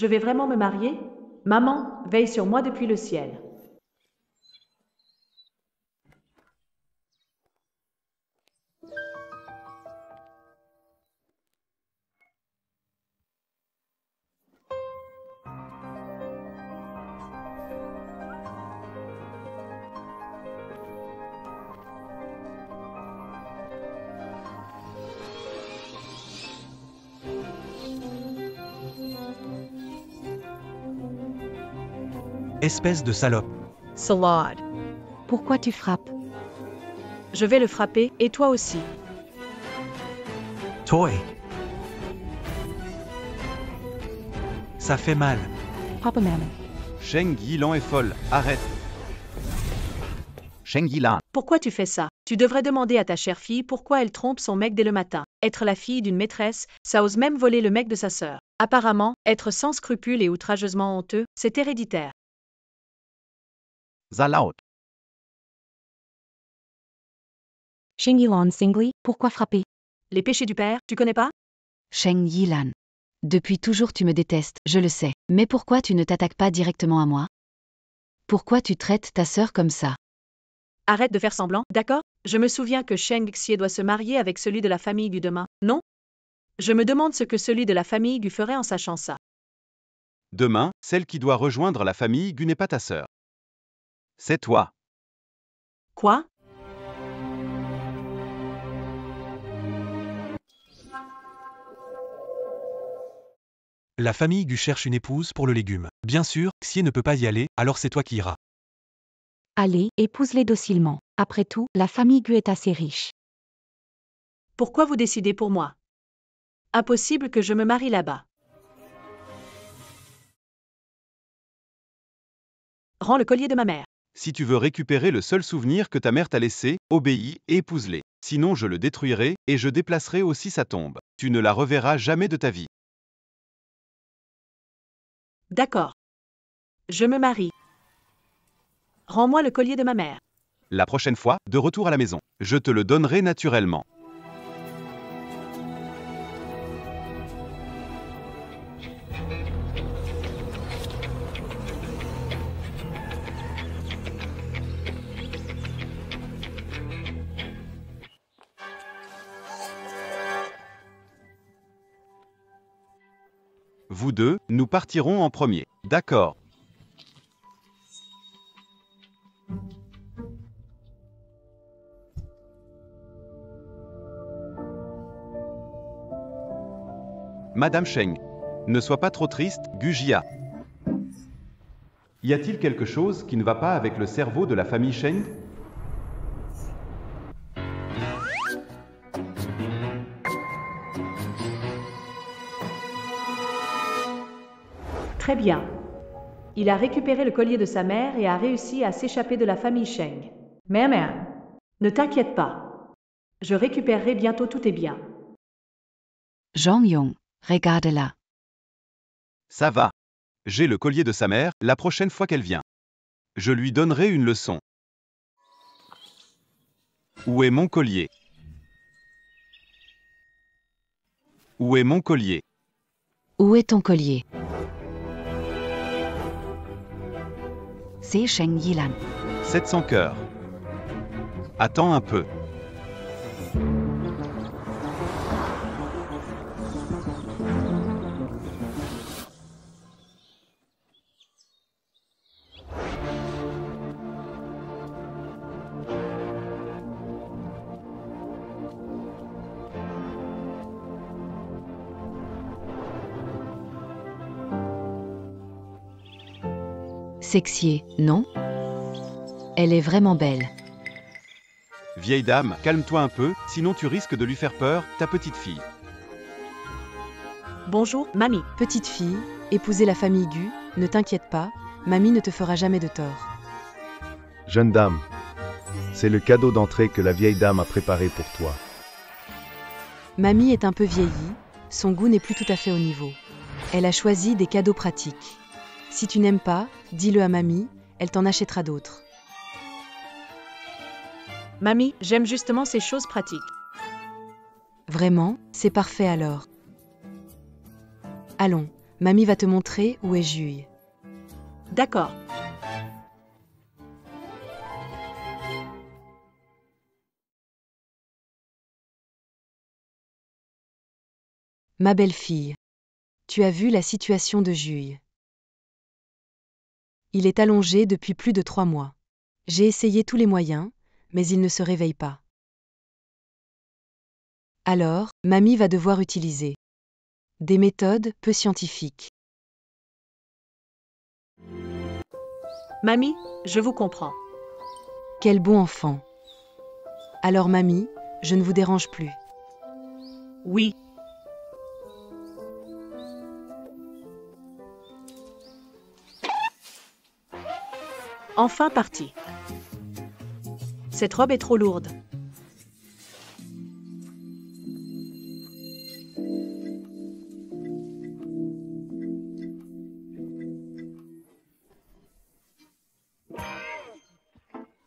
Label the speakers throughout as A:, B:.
A: Je vais vraiment me marier? Maman, veille sur moi depuis le ciel.
B: Espèce de salope.
A: Salade.
C: Pourquoi tu frappes?
A: Je vais le frapper, et toi aussi.
B: Toy. Ça fait mal.
C: Papa Maman.
D: Sheng Yilan est folle, arrête. Sheng Yilan.
A: Pourquoi tu fais ça? Tu devrais demander à ta chère fille pourquoi elle trompe son mec dès le matin. Être la fille d'une maîtresse, ça ose même voler le mec de sa sœur. Apparemment, être sans scrupules et outrageusement honteux, c'est héréditaire.
D: Zalaot.
C: Sheng Yilan Singli, pourquoi frapper?
A: Les péchés du père, tu connais pas?
C: Sheng Yilan. Depuis toujours tu me détestes, je le sais. Mais pourquoi tu ne t'attaques pas directement à moi? Pourquoi tu traites ta sœur comme ça?
A: Arrête de faire semblant, d'accord? Je me souviens que Sheng Xie doit se marier avec celui de la famille Gu demain, non? Je me demande ce que celui de la famille Gu ferait en sachant ça.
D: Demain, celle qui doit rejoindre la famille Gu n'est pas ta sœur. C'est toi.
A: Quoi?
B: La famille Gu cherche une épouse pour le légume. Bien sûr, Xie ne peut pas y aller, alors c'est toi qui iras.
C: Allez, épouse-les docilement. Après tout, la famille Gu est assez riche.
A: Pourquoi vous décidez pour moi? Impossible que je me marie là-bas. Rends le collier de ma mère.
D: Si tu veux récupérer le seul souvenir que ta mère t'a laissé, obéis et épouse-les. Sinon je le détruirai, et je déplacerai aussi sa tombe. Tu ne la reverras jamais de ta vie.
A: D'accord. Je me marie. Rends-moi le collier de ma mère.
D: La prochaine fois, de retour à la maison, je te le donnerai naturellement. Vous deux, nous partirons en premier. D'accord. Madame Sheng, ne sois pas trop triste, Gu Jia. Y a-t-il quelque chose qui ne va pas avec le cerveau de la famille Sheng?
A: Très bien. Il a récupéré le collier de sa mère et a réussi à s'échapper de la famille Sheng. Mère, ne t'inquiète pas. Je récupérerai bientôt tous tes biens.
C: Zhang Yong, regarde-la.
D: Ça va. J'ai le collier de sa mère, la prochaine fois qu'elle vient. Je lui donnerai une leçon. Où est mon collier? Où est mon collier?
C: Où est ton collier? C'est Sheng Yilan.
D: 700 cœurs. Attends un peu.
C: Sexier, non? Elle est vraiment belle.
D: Vieille dame, calme-toi un peu, sinon tu risques de lui faire peur, ta petite fille.
A: Bonjour, mamie.
E: Petite fille, épouser la famille Gu, ne t'inquiète pas, mamie ne te fera jamais de tort.
F: Jeune dame, c'est le cadeau d'entrée que la vieille dame a préparé pour toi.
E: Mamie est un peu vieillie, son goût n'est plus tout à fait au niveau. Elle a choisi des cadeaux pratiques. Si tu n'aimes pas, dis-le à mamie, elle t'en achètera d'autres.
A: Mamie, j'aime justement ces choses pratiques.
E: Vraiment, c'est parfait alors. Allons, Mamie va te montrer où est Juille.
A: D'accord.
E: Ma belle-fille. Tu as vu la situation de Juille. Il est allongé depuis plus de 3 mois. J'ai essayé tous les moyens, mais il ne se réveille pas. Alors, mamie va devoir utiliser des méthodes peu scientifiques.
A: Mamie, je vous comprends.
E: Quel bon enfant. Alors mamie, je ne vous dérange plus.
A: Oui. Enfin parti. Cette robe est trop lourde.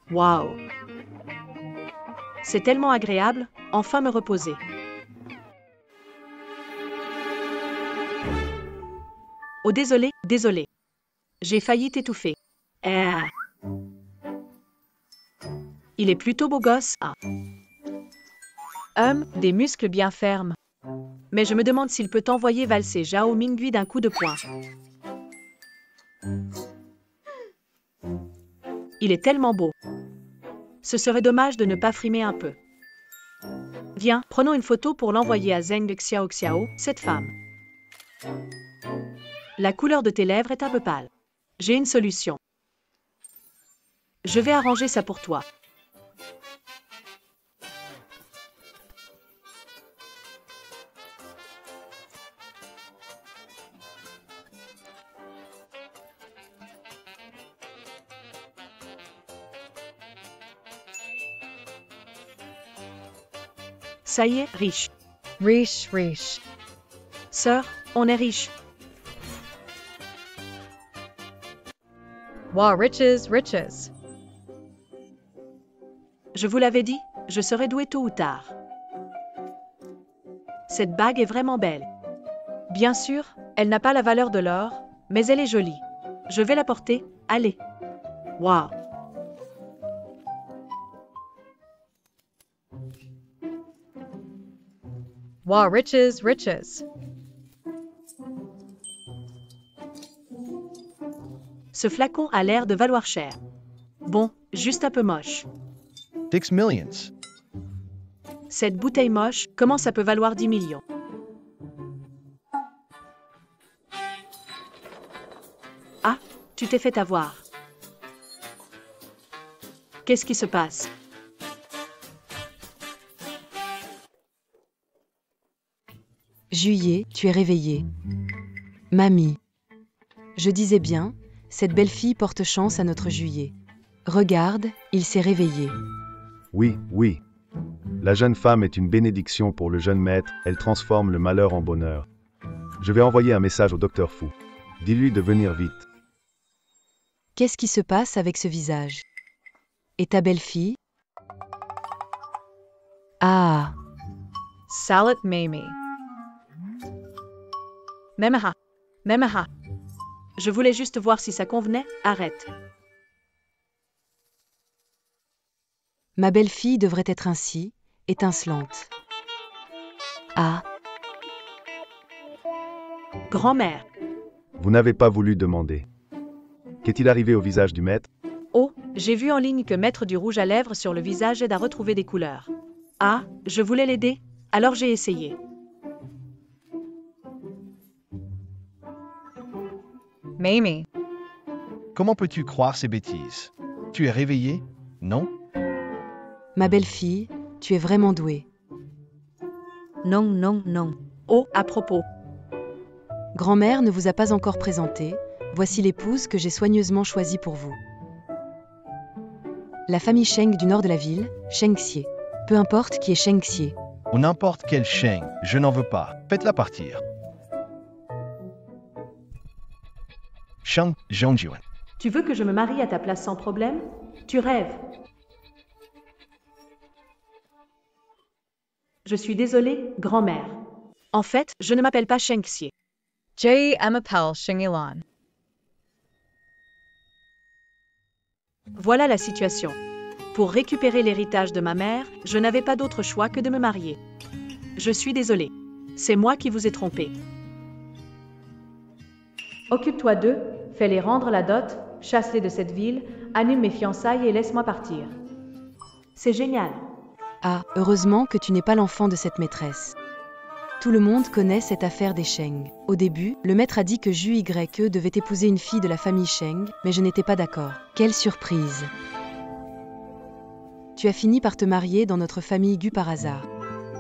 A: Waouh! C'est tellement agréable, enfin me reposer. Oh désolé, désolé. J'ai failli t'étouffer. Il est plutôt beau gosse, ah. Des muscles bien fermes. Mais je me demande s'il peut envoyer valser Zhao Mingui d'un coup de poing. Il est tellement beau. Ce serait dommage de ne pas frimer un peu. Viens, prenons une photo pour l'envoyer à Zheng Xiao, cette femme. La couleur de tes lèvres est un peu pâle. J'ai une solution. Je vais arranger ça pour toi. Ça y est, riche.
G: Riche.
A: Sœur, on est riche.
G: Wow, riches.
A: Je vous l'avais dit, je serai douée tôt ou tard. Cette bague est vraiment belle. Bien sûr, elle n'a pas la valeur de l'or, mais elle est jolie. Je vais la porter, allez. Waouh!
G: Wow, riches.
A: Ce flacon a l'air de valoir cher. Bon, juste un peu moche.
H: 6 millions.
A: Cette bouteille moche, comment ça peut valoir 10 millions? Ah, tu t'es fait avoir. Qu'est-ce qui se passe?
E: Juillet, tu es réveillée. Mamie. Je disais bien, cette belle fille porte chance à notre Juillet. Regarde, il s'est réveillé.
F: Oui. La jeune femme est une bénédiction pour le jeune maître, elle transforme le malheur en bonheur. Je vais envoyer un message au docteur Fu. Dis-lui de venir vite.
E: Qu'est-ce qui se passe avec ce visage? Et ta belle-fille? Ah,
G: Salad Mamie.
A: Memaha. Je voulais juste voir si ça convenait, arrête.
E: ma belle-fille devrait être ainsi, étincelante. Ah,
A: Grand-mère.
F: Vous n'avez pas voulu demander. Qu'est-il arrivé au visage du maître?
A: Oh, j'ai vu en ligne que mettre du rouge à lèvres sur le visage aide à retrouver des couleurs. Ah, je voulais l'aider, alors j'ai essayé.
G: Mamie.
H: Comment peux-tu croire ces bêtises? Tu es réveillée? Non?
E: ma belle-fille, tu es vraiment douée.
G: Non.
A: Oh, à propos.
E: Grand-mère ne vous a pas encore présenté, voici l'épouse que j'ai soigneusement choisie pour vous. La famille Sheng du nord de la ville, Sheng Xie. Peu importe qui est Sheng Xie.
H: Ou n'importe quel Sheng, je n'en veux pas. Faites-la partir. Shang Zhongjuan.
A: Tu veux que je me marie à ta place sans problème? Tu rêves. Je suis désolée, grand-mère. En fait, je ne m'appelle pas Sheng Xie.
G: J. Emapel Shingilan.
A: Voilà la situation. Pour récupérer l'héritage de ma mère, je n'avais pas d'autre choix que de me marier. Je suis désolée. C'est moi qui vous ai trompé. Occupe-toi d'eux, fais-les rendre la dot, chasse-les de cette ville, annule mes fiançailles et laisse-moi partir. C'est génial.
E: Ah, heureusement que tu n'es pas l'enfant de cette maîtresse. Tout le monde connaît cette affaire des Sheng. Au début, le maître a dit que Ju YE devait épouser une fille de la famille Sheng, mais je n'étais pas d'accord. Quelle surprise! Tu as fini par te marier dans notre famille Gu par hasard.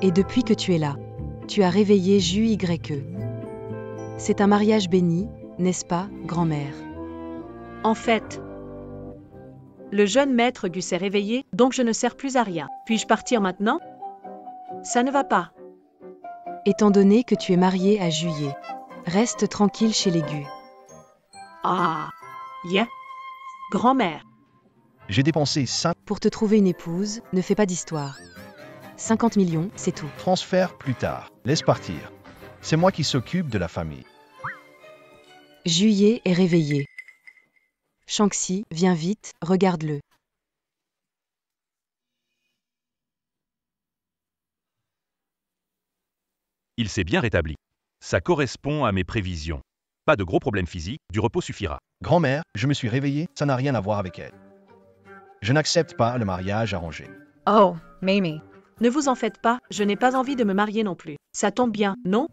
E: Et depuis que tu es là, tu as réveillé Ju YE. C'est un mariage béni, n'est-ce pas, grand-mère?
A: En fait, le jeune maître Gu s'est réveillé, donc je ne sers plus à rien. Puis-je partir maintenant? Ça ne va pas.
E: Étant donné que tu es marié à Juillet, reste tranquille chez les Gu.
A: Ah, yeah. Grand-mère.
H: J'ai dépensé 5
E: Pour te trouver une épouse, ne fais pas d'histoire. 50 millions, c'est tout.
H: transferts plus tard. Laisse partir. C'est moi qui s'occupe de la famille.
E: Juillet est réveillé. Shang-Chi, viens vite, regarde-le.
B: Il s'est bien rétabli. Ça correspond à mes prévisions. Pas de gros problèmes physiques, du repos suffira.
H: Grand-mère, je me suis réveillé, ça n'a rien à voir avec elle. Je n'accepte pas le mariage arrangé.
G: Oh, Mamie.
A: Ne vous en faites pas, je n'ai pas envie de me marier non plus. Ça tombe bien, non?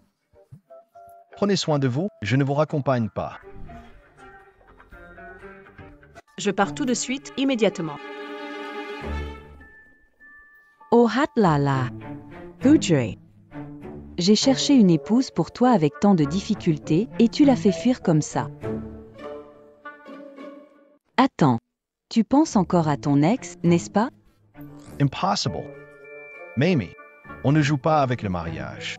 H: Prenez soin de vous, je ne vous raccompagne pas.
A: Je pars tout de suite, immédiatement.
C: Oh Hatlala. Hujre. J'ai cherché une épouse pour toi avec tant de difficultés, et tu l'as fait fuir comme ça. Attends. Tu penses encore à ton ex, n'est-ce pas?
H: Impossible. Mamie, on ne joue pas avec le mariage.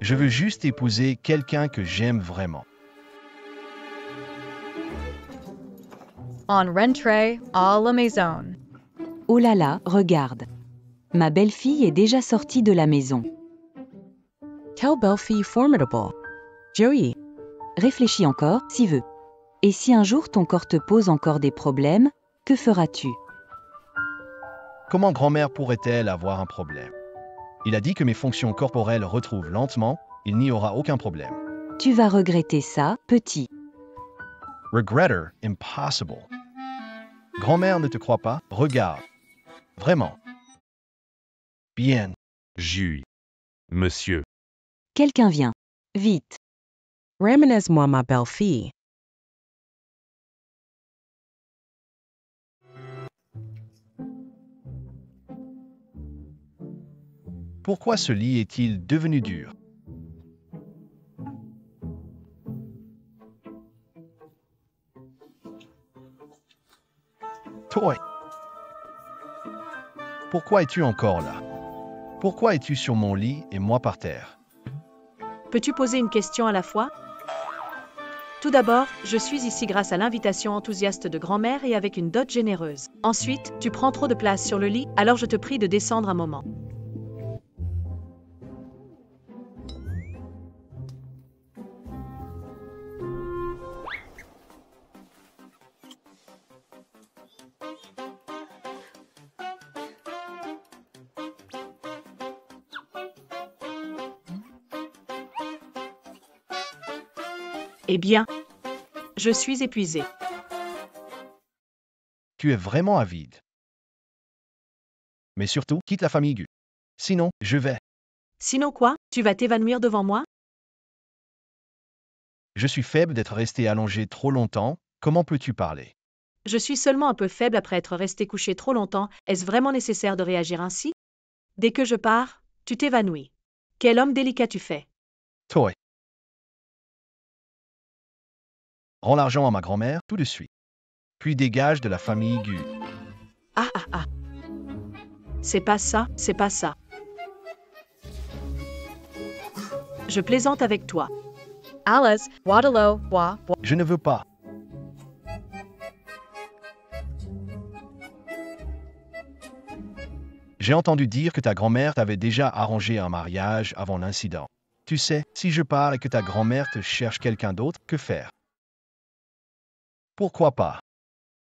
H: Je veux juste épouser quelqu'un que j'aime vraiment.
G: En rentrée à la maison.
C: Oh là là, regarde. Ma belle-fille est déjà sortie de la maison.
I: Quelle belle-fille formidable. Joey.
C: Réfléchis encore, si veux. Et si un jour ton corps te pose encore des problèmes, que feras-tu?
H: Comment grand-mère pourrait-elle avoir un problème? Il a dit que mes fonctions corporelles retrouvent lentement, il n'y aura aucun problème.
C: Tu vas regretter ça, petit.
H: Regretter, impossible. Grand-mère ne te croit pas? Regarde. Vraiment. Bien.
B: Jui. Monsieur.
C: Quelqu'un vient. Vite.
I: Ramenez-moi ma belle-fille.
H: Pourquoi ce lit est-il devenu dur? Toi. Pourquoi es-tu encore là? Pourquoi es-tu sur mon lit et moi par terre?
A: Peux-tu poser une question à la fois? Tout d'abord, je suis ici grâce à l'invitation enthousiaste de grand-mère et avec une dot généreuse. Ensuite, tu prends trop de place sur le lit, alors je te prie de descendre un moment. Eh bien, je suis épuisée.
H: Tu es vraiment avide. Mais surtout, quitte la famille Gu. Sinon, je vais.
A: Sinon quoi? Tu vas t'évanouir devant moi?
H: Je suis faible d'être resté allongé trop longtemps. Comment peux-tu parler?
A: Je suis seulement un peu faible après être resté couché trop longtemps. Est-ce vraiment nécessaire de réagir ainsi? Dès que je pars, tu t'évanouis. Quel homme délicat tu fais.
H: Toi. Rends l'argent à ma grand-mère tout de suite. Puis dégage de la famille Gu.
A: Ah ah ah. C'est pas ça, c'est pas ça. Je plaisante avec toi.
G: Alice, Waterloo, wa.
H: Je ne veux pas. J'ai entendu dire que ta grand-mère t'avait déjà arrangé un mariage avant l'incident. Tu sais, si je pars et que ta grand-mère te cherche quelqu'un d'autre, que faire? Pourquoi pas?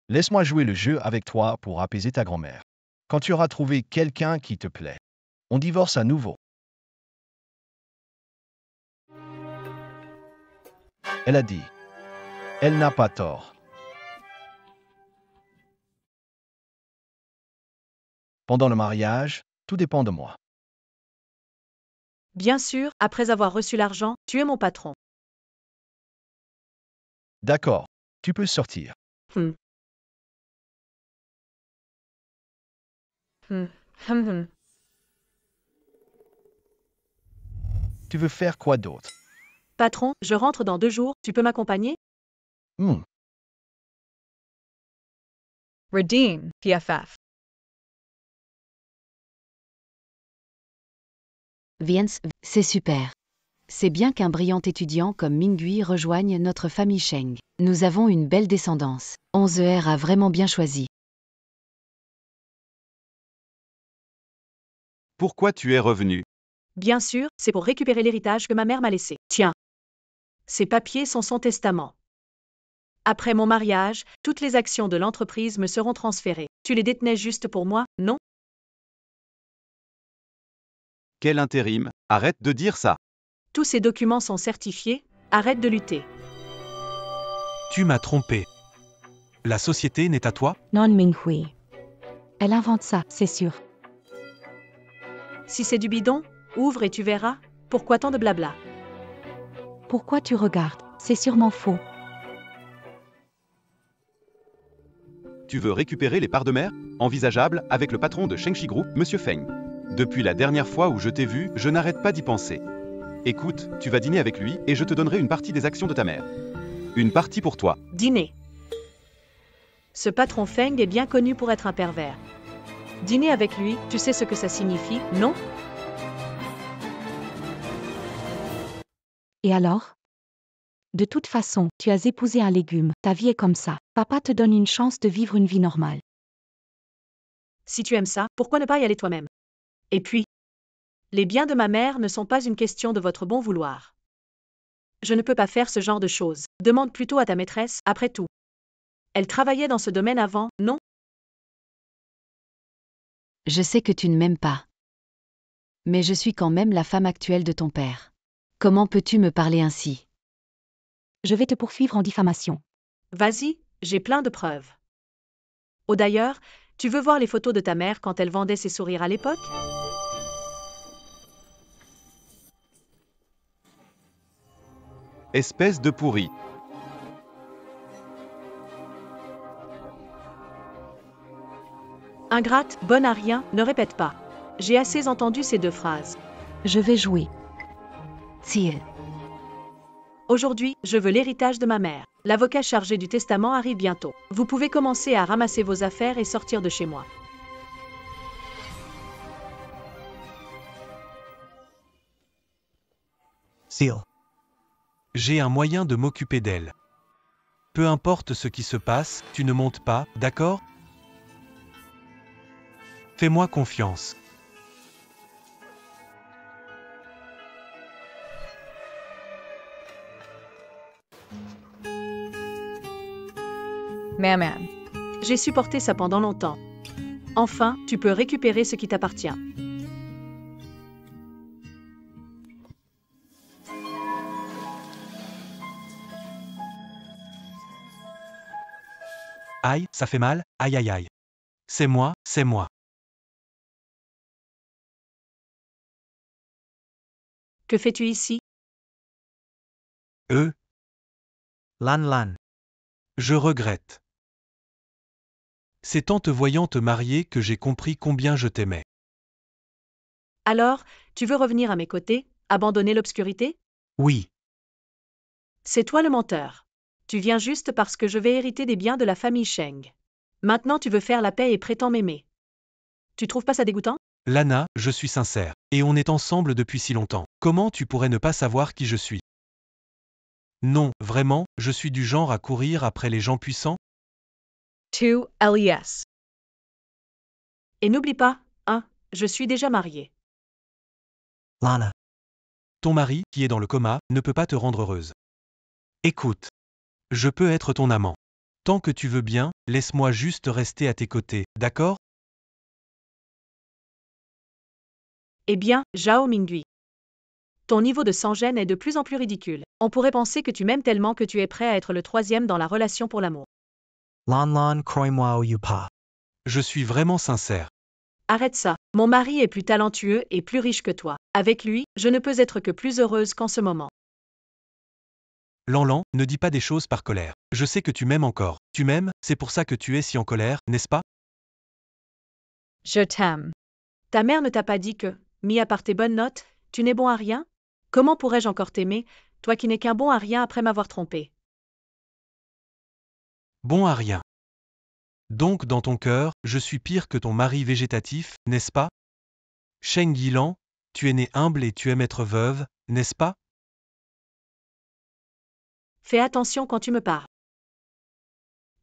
H: Laisse-moi jouer le jeu avec toi pour apaiser ta grand-mère. Quand tu auras trouvé quelqu'un qui te plaît, on divorce à nouveau. Elle a dit. Elle n'a pas tort. Pendant le mariage, tout dépend de moi.
A: Bien sûr, après avoir reçu l'argent, tu es mon patron.
H: D'accord, tu peux sortir.
A: Hmm. Hmm. Hum, hum.
H: Tu veux faire quoi d'autre?
A: Patron, je rentre dans 2 jours, tu peux m'accompagner?
H: Hmm,
G: Redeem, PFF.
C: Viens, c'est super. C'est bien qu'un brillant étudiant comme Mingui rejoigne notre famille Sheng. Nous avons une belle descendance. 11R a vraiment bien choisi.
D: Pourquoi tu es revenu?
A: Bien sûr, c'est pour récupérer l'héritage que ma mère m'a laissé. Tiens. Ces papiers sont son testament. Après mon mariage, toutes les actions de l'entreprise me seront transférées. Tu les détenais juste pour moi, non?
D: Quel intérim? Arrête de dire ça.
A: Tous ces documents sont certifiés, arrête de lutter.
B: Tu m'as trompé. La société n'est à toi?
J: Non Minghui. Elle invente ça, c'est sûr.
A: Si c'est du bidon, ouvre et tu verras. Pourquoi tant de blabla?
J: Pourquoi tu regardes? C'est sûrement faux.
D: Tu veux récupérer les parts de mer? Envisageable avec le patron de Shengxi Group, Monsieur Feng. Depuis la dernière fois où je t'ai vu, je n'arrête pas d'y penser. Écoute, tu vas dîner avec lui et je te donnerai une partie des actions de ta mère. Une partie pour toi.
A: Dîner. Ce patron Feng est bien connu pour être un pervers. Dîner avec lui, tu sais ce que ça signifie, non?
J: Et alors? De toute façon, tu as épousé un légume, ta vie est comme ça. Papa te donne une chance de vivre une vie normale.
A: Si tu aimes ça, pourquoi ne pas y aller toi-même? Et puis, les biens de ma mère ne sont pas une question de votre bon vouloir. Je ne peux pas faire ce genre de choses. Demande plutôt à ta maîtresse, après tout. Elle travaillait dans ce domaine avant, non?
C: Je sais que tu ne m'aimes pas. Mais je suis quand même la femme actuelle de ton père. Comment peux-tu me parler ainsi?
J: Je vais te poursuivre en diffamation.
A: Vas-y, j'ai plein de preuves. Oh d'ailleurs, tu veux voir les photos de ta mère quand elle vendait ses sourires à l'époque?
D: Espèce de pourri.
A: Ingrate, bonne à rien, ne répète pas. J'ai assez entendu ces 2 phrases.
J: Je vais jouer.
C: Ciel.
A: Aujourd'hui, je veux l'héritage de ma mère. L'avocat chargé du testament arrive bientôt. Vous pouvez commencer à ramasser vos affaires et sortir de chez moi.
B: Seal. J'ai un moyen de m'occuper d'elle. Peu importe ce qui se passe, tu ne montes pas, d'accord? Fais-moi confiance.
G: Maman.
A: J'ai supporté ça pendant longtemps. Enfin, tu peux récupérer ce qui t'appartient.
B: Aïe, ça fait mal, aïe aïe aïe. C'est moi, c'est moi.
A: Que fais-tu ici?
B: Lan Lan. Je regrette. C'est en te voyant te marier que j'ai compris combien je t'aimais.
A: Alors, tu veux revenir à mes côtés, abandonner l'obscurité?
B: Oui,
A: C'est toi le menteur. Tu viens juste parce que je vais hériter des biens de la famille Sheng. Maintenant tu veux faire la paix et prétends m'aimer. Tu trouves pas ça dégoûtant?
B: Lana, je suis sincère. Et on est ensemble depuis si longtemps. Comment tu pourrais ne pas savoir qui je suis? Non, vraiment, je suis du genre à courir après les gens puissants?
G: 2 LES.
A: Et n'oublie pas, je suis déjà marié.
B: Lana. Ton mari, qui est dans le coma, ne peut pas te rendre heureuse. Écoute. Je peux être ton amant. Tant que tu veux bien, laisse-moi juste rester à tes côtés, d'accord?
A: Eh bien, Zhao Mingui. Ton niveau de sans-gêne est de plus en plus ridicule. On pourrait penser que tu m'aimes tellement que tu es prêt à être le troisième dans la relation pour l'amour.
K: Lon Lon crois-moi ou pas.
B: Je suis vraiment sincère.
A: Arrête ça. Mon mari est plus talentueux et plus riche que toi. Avec lui, je ne peux être que plus heureuse qu'en ce moment.
B: Lan, ne dis pas des choses par colère. Je sais que tu m'aimes encore. Tu m'aimes, c'est pour ça que tu es si en colère, n'est-ce pas?
G: Je t'aime.
A: Ta mère ne t'a pas dit que, mis à part tes bonnes notes, tu n'es bon à rien? Comment pourrais-je encore t'aimer, toi qui n'es qu'un bon à rien après m'avoir trompé?
B: Bon à rien. Donc dans ton cœur, je suis pire que ton mari végétatif, n'est-ce pas? Sheng Yilan, tu es née humble et tu aimes être veuve, n'est-ce pas?
A: Fais attention quand tu me parles.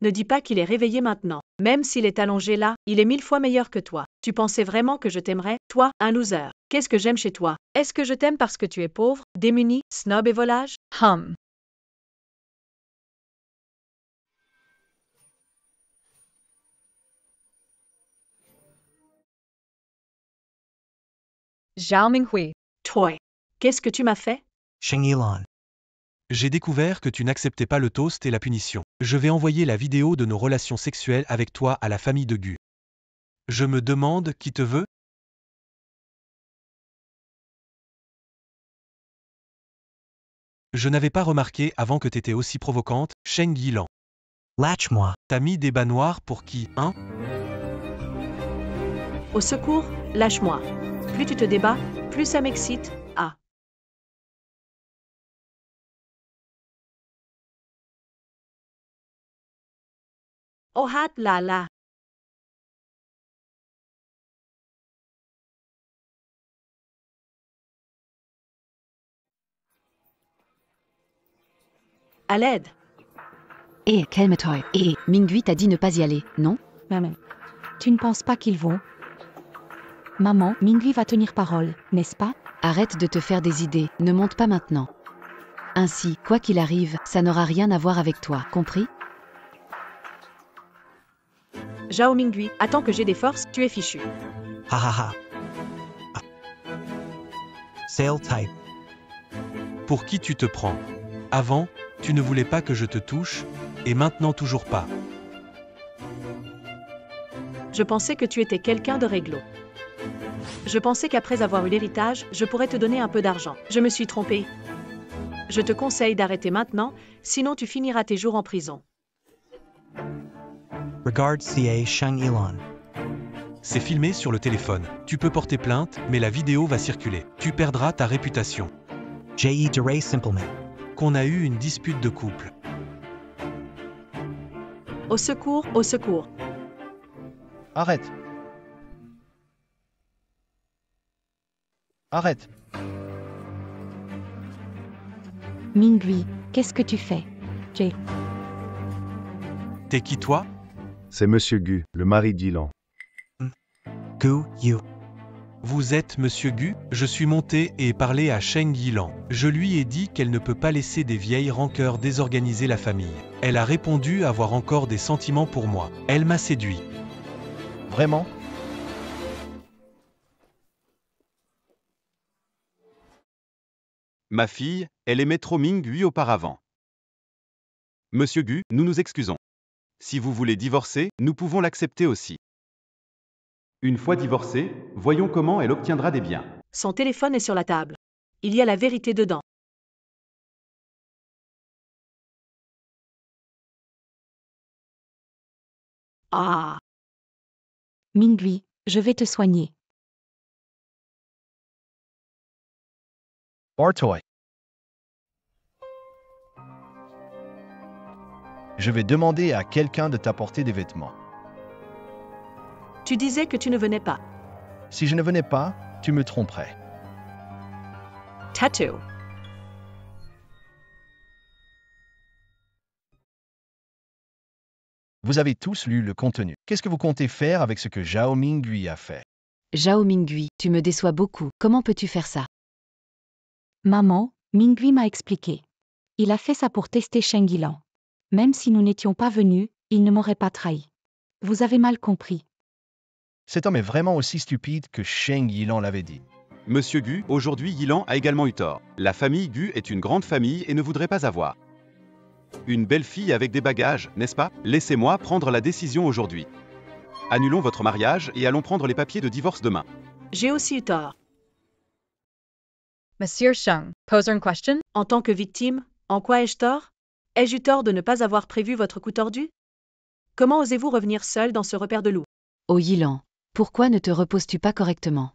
A: Ne dis pas qu'il est réveillé maintenant. Même s'il est allongé là, il est 1000 fois meilleur que toi. Tu pensais vraiment que je t'aimerais, toi, un loser? Qu'est-ce que j'aime chez toi? Est-ce que je t'aime parce que tu es pauvre, démuni, snob et volage?
G: Zhao Minghui.
A: Toi. Qu'est-ce que tu m'as fait?
K: Sheng Yilan.
B: J'ai découvert que tu n'acceptais pas le toast et la punition. Je vais envoyer la vidéo de nos relations sexuelles avec toi à la famille de Gu. Je me demande qui te veut? Je n'avais pas remarqué avant que t'étais aussi provocante, Sheng Yilan.
K: Lâche-moi.
B: T'as mis des bas noirs pour qui, hein?
A: Au secours, lâche-moi. Plus tu te débats, plus ça m'excite. Ah. Oh hat là là. À l'aide.
C: Hé, calme-toi. Hé, Mingui t'a dit ne pas y aller, non?
J: Maman, tu ne penses pas qu'ils vont? Maman, Mingui va tenir parole, n'est-ce pas?
C: Arrête de te faire des idées, ne monte pas maintenant. Ainsi, quoi qu'il arrive, ça n'aura rien à voir avec toi, compris?
A: Zhao Mingui, attends que j'ai des forces, tu es fichu.
K: Ha ha ha. Sale type.
B: Pour qui tu te prends? Avant, tu ne voulais pas que je te touche, et maintenant toujours pas.
A: Je pensais que tu étais quelqu'un de réglo. Je pensais qu'après avoir eu l'héritage, je pourrais te donner un peu d'argent. Je me suis trompée. Je te conseille d'arrêter maintenant, sinon tu finiras tes jours en prison.
K: Regarde CA Sheng Yilan.
B: C'est filmé sur le téléphone. Tu peux porter plainte, mais la vidéo va circuler. Tu perdras ta réputation.
K: J.E. Duray Simplement.
B: Qu'on a eu une dispute de couple.
A: Au secours, au secours.
H: Arrête. Arrête.
J: Mingui, qu'est-ce que tu fais? Jay.
B: T'es qui toi?
F: C'est Monsieur Gu, le mari d'Ilan.
K: Gu, you.
B: Vous êtes Monsieur Gu? Je suis monté et parlé à Sheng Yilan. Je lui ai dit qu'elle ne peut pas laisser des vieilles rancœurs désorganiser la famille. Elle a répondu avoir encore des sentiments pour moi. Elle m'a séduit.
H: Vraiment?
D: Ma fille, elle aimait trop Mingui auparavant. Monsieur Gu, nous nous excusons. Si vous voulez divorcer, nous pouvons l'accepter aussi. Une fois divorcée, voyons comment elle obtiendra des biens.
A: Son téléphone est sur la table. Il y a la vérité dedans. Ah.
J: Mingui, je vais te soigner.
H: Bartoy. Je vais demander à quelqu'un de t'apporter des vêtements.
A: Tu disais que tu ne venais pas.
H: Si je ne venais pas, tu me tromperais.
G: Tattoo.
H: Vous avez tous lu le contenu. Qu'est-ce que vous comptez faire avec ce que Zhao Mingui a fait?
C: Zhao Mingui, tu me déçois beaucoup, comment peux-tu faire ça?
J: Maman, Mingui m'a expliqué. Il a fait ça pour tester Sheng Yilan. Même si nous n'étions pas venus, il ne m'aurait pas trahi. Vous avez mal compris.
H: Cet homme est vraiment aussi stupide que Sheng Yilan l'avait dit.
D: Monsieur Gu, aujourd'hui Yilan a également eu tort. La famille Gu est une grande famille et ne voudrait pas avoir une belle fille avec des bagages, n'est-ce pas? Laissez-moi prendre la décision aujourd'hui. Annulons votre mariage et allons prendre les papiers de divorce demain.
A: J'ai aussi eu tort.
G: Monsieur Sheng, pose une question?
A: En tant que victime, en quoi ai-je tort? Ai-je eu tort de ne pas avoir prévu votre coup tordu? Comment osez-vous revenir seul dans ce repère de loups?
C: Oh Yilan, pourquoi ne te reposes-tu pas correctement?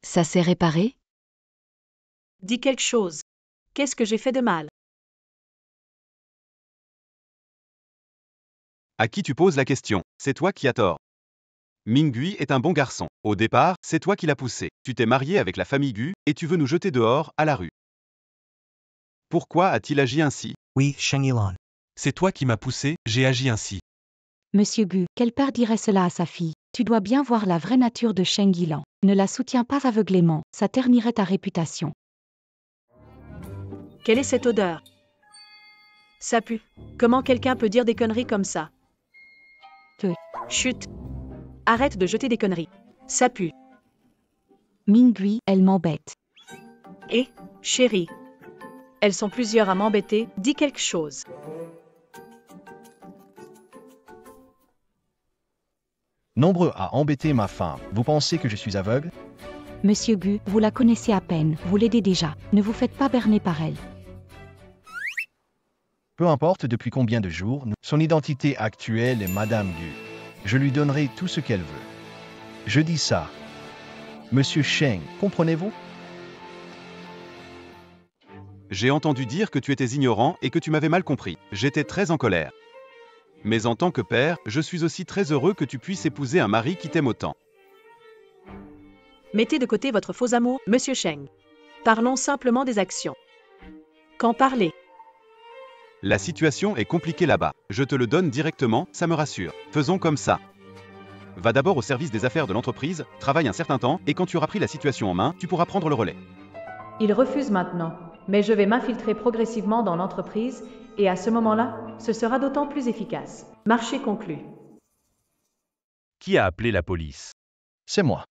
C: Ça s'est réparé?
A: Dis quelque chose. Qu'est-ce que j'ai fait de mal?
D: À qui tu poses la question? C'est toi qui as tort. Mingui est un bon garçon. Au départ, c'est toi qui l'as poussé. Tu t'es marié avec la famille Gu et tu veux nous jeter dehors, à la rue. Pourquoi a-t-il agi ainsi?
K: Oui, Sheng Yilan.
B: C'est toi qui m'as poussé, j'ai agi ainsi.
J: Monsieur Gu, quel père dirait cela à sa fille? Tu dois bien voir la vraie nature de Sheng Yilan. Ne la soutiens pas aveuglément, ça ternirait ta réputation.
A: Quelle est cette odeur? Ça pue. Comment quelqu'un peut dire des conneries comme ça? Chut. Arrête de jeter des conneries. Ça pue.
J: Mingui, elle m'embête.
A: Et, chérie. Elles sont plusieurs à m'embêter, dis quelque chose.
H: Nombreux à embêter ma femme. Vous pensez que je suis aveugle?
J: Monsieur Gu, vous la connaissez à peine, vous l'aidez déjà. Ne vous faites pas berner par elle.
H: Peu importe depuis combien de jours, son identité actuelle est Madame Gu. Je lui donnerai tout ce qu'elle veut. Je dis ça. Monsieur Sheng, comprenez-vous?
D: J'ai entendu dire que tu étais ignorant et que tu m'avais mal compris. J'étais très en colère. Mais en tant que père, je suis aussi très heureux que tu puisses épouser un mari qui t'aime autant.
A: Mettez de côté votre faux amour, Monsieur Sheng. Parlons simplement des actions. Qu'en parler?
D: La situation est compliquée là-bas. Je te le donne directement, ça me rassure. Faisons comme ça. Va d'abord au service des affaires de l'entreprise, travaille un certain temps, et quand tu auras pris la situation en main, tu pourras prendre le relais.
A: Il refuse maintenant, mais je vais m'infiltrer progressivement dans l'entreprise, et à ce moment-là, ce sera d'autant plus efficace. Marché conclu.
L: Qui a appelé la police?
H: C'est moi.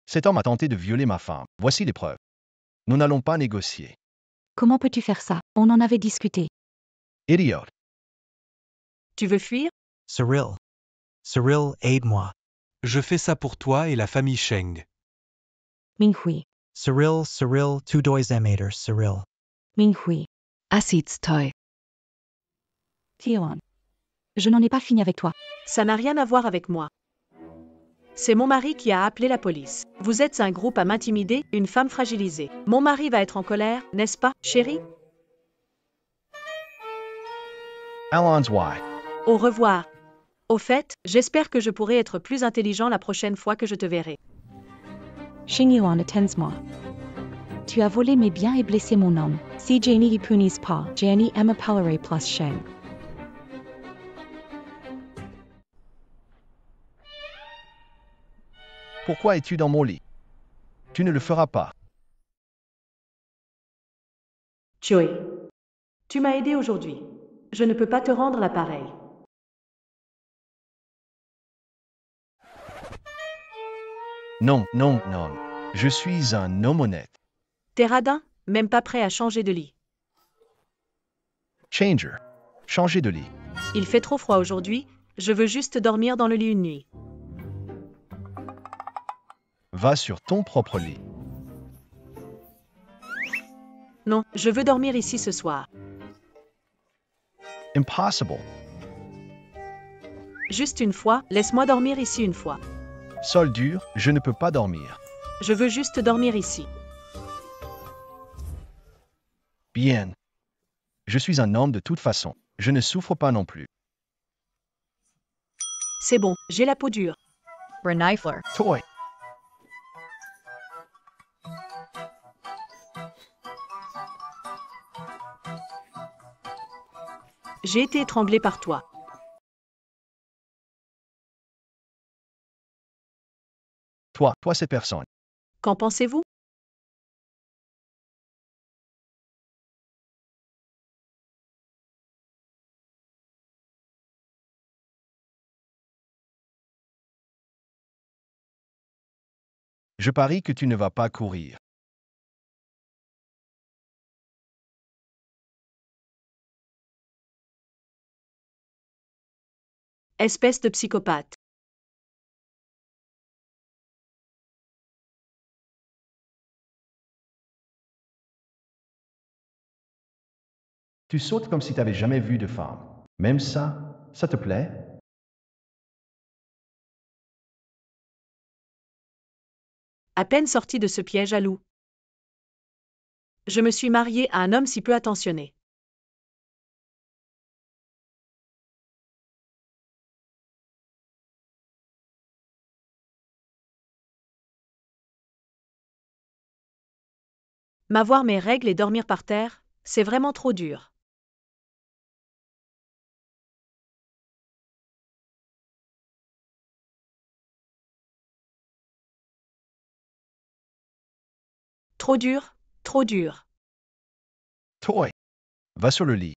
H: Cet homme a tenté de violer ma femme. Voici les preuves. Nous n'allons pas négocier.
J: Comment peux-tu faire ça? On en avait discuté.
H: Idiote.
A: Tu veux fuir?
K: Cyril. Cyril, aide-moi.
B: Je fais ça pour toi et la famille Sheng.
J: Minghui.
K: Cyril, tu dois aider Cyril.
J: Minghui.
C: Assits toi.
J: Tian. Je n'en ai pas fini avec toi.
A: Ça n'a rien à voir avec moi. C'est mon mari qui a appelé la police. Vous êtes un groupe à m'intimider, une femme fragilisée. Mon mari va être en colère, n'est-ce pas, chérie?
H: Alan's why.
A: Au revoir. Au fait, j'espère que je pourrai être plus intelligent la prochaine fois que je te verrai.
J: Sheng Yilan, attends-moi. Tu as volé mes biens et blessé mon homme. Si Jenny y punisse pas, Jenny Emma parlerai plus Sheng.
H: Pourquoi es-tu dans mon lit? Tu ne le feras pas.
A: Joey. Tu m'as aidé aujourd'hui. Je ne peux pas te rendre l'appareil.
H: Non. Je suis un homme honnête.
A: T'es radin, même pas prêt à changer de lit.
H: Changer. Changer de lit.
A: Il fait trop froid aujourd'hui, je veux juste dormir dans le lit une nuit.
H: Va sur ton propre lit.
A: Non, je veux dormir ici ce soir.
H: Impossible.
A: Juste une fois, laisse-moi dormir ici une fois.
H: Sol dur, je ne peux pas dormir.
A: Je veux juste dormir ici.
H: Bien. Je suis un homme de toute façon. Je ne souffre pas non plus.
A: C'est bon, j'ai la peau dure.
G: Renifler.
H: Toy.
A: J'ai été étranglée par toi.
H: Toi cette personne.
A: Qu'en pensez-vous?
H: Je parie que tu ne vas pas courir.
A: Espèce de psychopathe.
H: Tu sautes comme si tu n'avais jamais vu de femme. Même ça te plaît?
A: À peine sorti de ce piège à loup. Je me suis mariée à un homme si peu attentionné. M'avoir mes règles et dormir par terre, c'est vraiment trop dur. Trop dur, trop dur.
H: Toi, va sur le lit.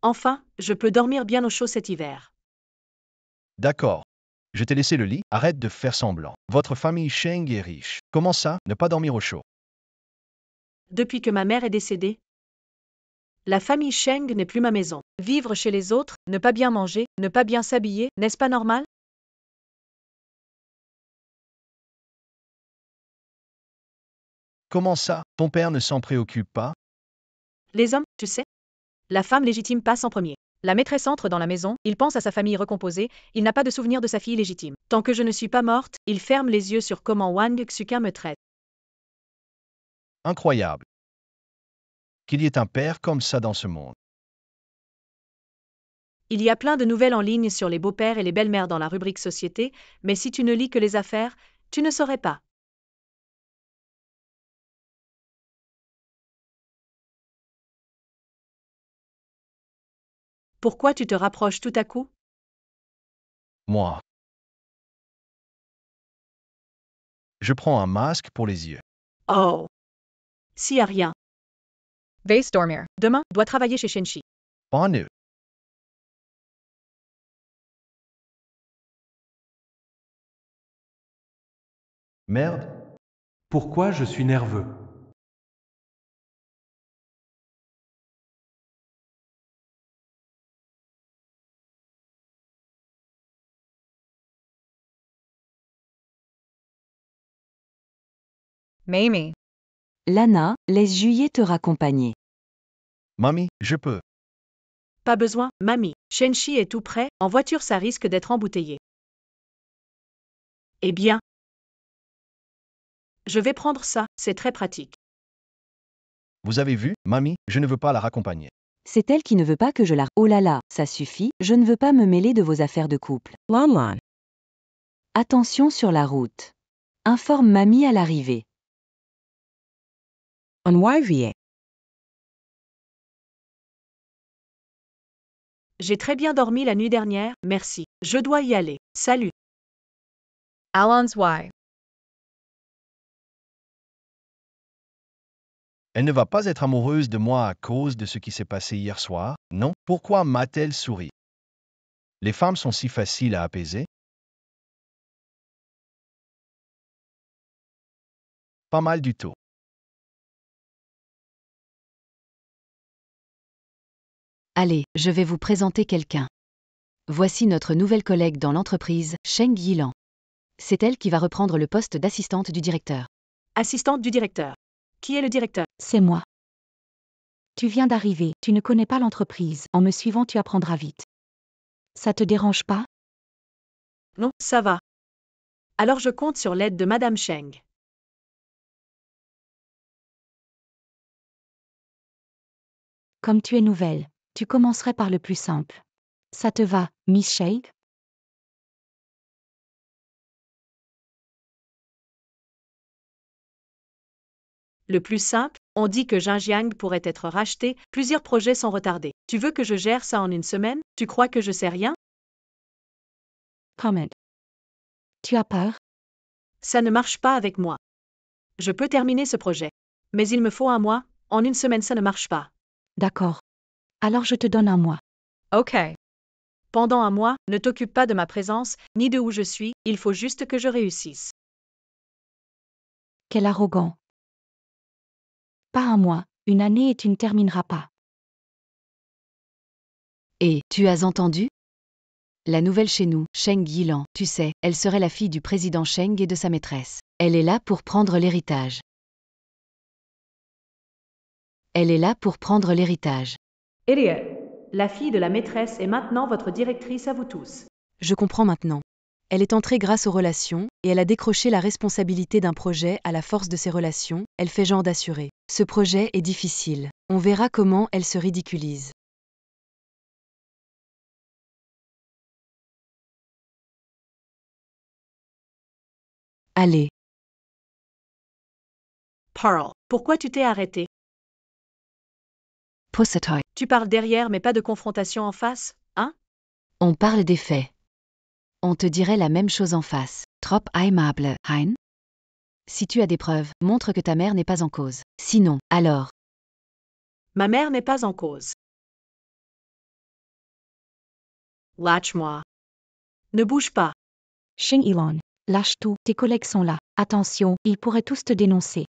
A: Enfin, je peux dormir bien au chaud cet hiver.
H: D'accord. Je t'ai laissé le lit, arrête de faire semblant. Votre famille Sheng est riche. Comment ça, ne pas dormir au chaud?
A: Depuis que ma mère est décédée, la famille Sheng n'est plus ma maison. Vivre chez les autres, ne pas bien manger, ne pas bien s'habiller, n'est-ce pas normal?
H: Comment ça, ton père ne s'en préoccupe pas?
A: Les hommes, tu sais, la femme légitime passe en premier. La maîtresse entre dans la maison, il pense à sa famille recomposée, il n'a pas de souvenir de sa fille légitime. Tant que je ne suis pas morte, il ferme les yeux sur comment Wang Xuqin me traite.
H: Incroyable. Qu'il y ait un père comme ça dans ce monde.
A: Il y a plein de nouvelles en ligne sur les beaux-pères et les belles-mères dans la rubrique Société, mais si tu ne lis que les affaires, tu ne saurais pas. Pourquoi tu te rapproches tout à coup?
H: Moi. Je prends un masque pour les yeux.
A: Oh! S'il y a rien.
G: Vase Dormir.
A: Demain, dois travailler chez Shenchi.
H: Pas nous. Merde.
B: Pourquoi je suis nerveux?
G: Mamie.
C: Lana, laisse Juillet te raccompagner.
H: Mamie, je peux.
A: Pas besoin, mamie. Shenchi est tout près, en voiture ça risque d'être embouteillé. Eh bien. Je vais prendre ça, c'est très pratique.
H: Vous avez vu, mamie, je ne veux pas la raccompagner.
C: C'est elle qui ne veut pas que je la... Oh là là, ça suffit, je ne veux pas me mêler de vos affaires de couple.
I: Lon Lon.
C: Attention sur la route. Informe mamie à l'arrivée.
I: On YVA.
A: J'ai très bien dormi la nuit dernière, merci. Je dois y aller. Salut.
G: Alon's Y.
H: Elle ne va pas être amoureuse de moi à cause de ce qui s'est passé hier soir, non? Pourquoi m'a-t-elle souri? Les femmes sont si faciles à apaiser? Pas mal du tout.
C: Allez, je vais vous présenter quelqu'un. Voici notre nouvelle collègue dans l'entreprise, Sheng Yilan. C'est elle qui va reprendre le poste d'assistante du directeur.
A: Assistante du directeur. Qui est le directeur?
J: C'est moi. Tu viens d'arriver, tu ne connais pas l'entreprise. En me suivant, tu apprendras vite. Ça te dérange pas?
A: Non, ça va. Alors je compte sur l'aide de Madame Sheng.
J: Comme tu es nouvelle, tu commencerais par le plus simple. Ça te va, Miss Sheng?
A: Le plus simple, on dit que Xinjiang pourrait être racheté, plusieurs projets sont retardés. Tu veux que je gère ça en une semaine? Tu crois que je sais rien?
J: Comment? Tu as peur?
A: Ça ne marche pas avec moi. Je peux terminer ce projet. Mais il me faut un mois, en une semaine ça ne marche pas.
J: D'accord. Alors je te donne un mois.
G: Okay.
A: Pendant un mois, ne t'occupe pas de ma présence, ni de où je suis, il faut juste que je réussisse.
J: Quel arrogant. Pas un mois, une année et tu ne termineras pas.
C: Et, tu as entendu? La nouvelle chez nous, Cheng Yilan, tu sais, elle serait la fille du président Cheng et de sa maîtresse. Elle est là pour prendre l'héritage. Elle est là pour prendre l'héritage.
A: Idiot. La fille de la maîtresse est maintenant votre directrice à vous tous.
E: Je comprends maintenant. Elle est entrée grâce aux relations, et elle a décroché la responsabilité d'un projet à la force de ses relations, elle fait genre d'assurer. Ce projet est difficile. On verra comment elle se ridiculise. Allez.
A: Pearl, pourquoi tu t'es arrêté?
C: Pussatoy.
A: Tu parles derrière mais pas de confrontation en face, hein?
C: On parle des faits. On te dirait la même chose en face. Trop aimable, Hein? Si tu as des preuves, montre que ta mère n'est pas en cause. Sinon, alors.
A: Ma mère n'est pas en cause. Lâche-moi. Ne bouge pas.
J: Cheng Yilan, lâche tout, tes collègues sont là. Attention, ils pourraient tous te dénoncer.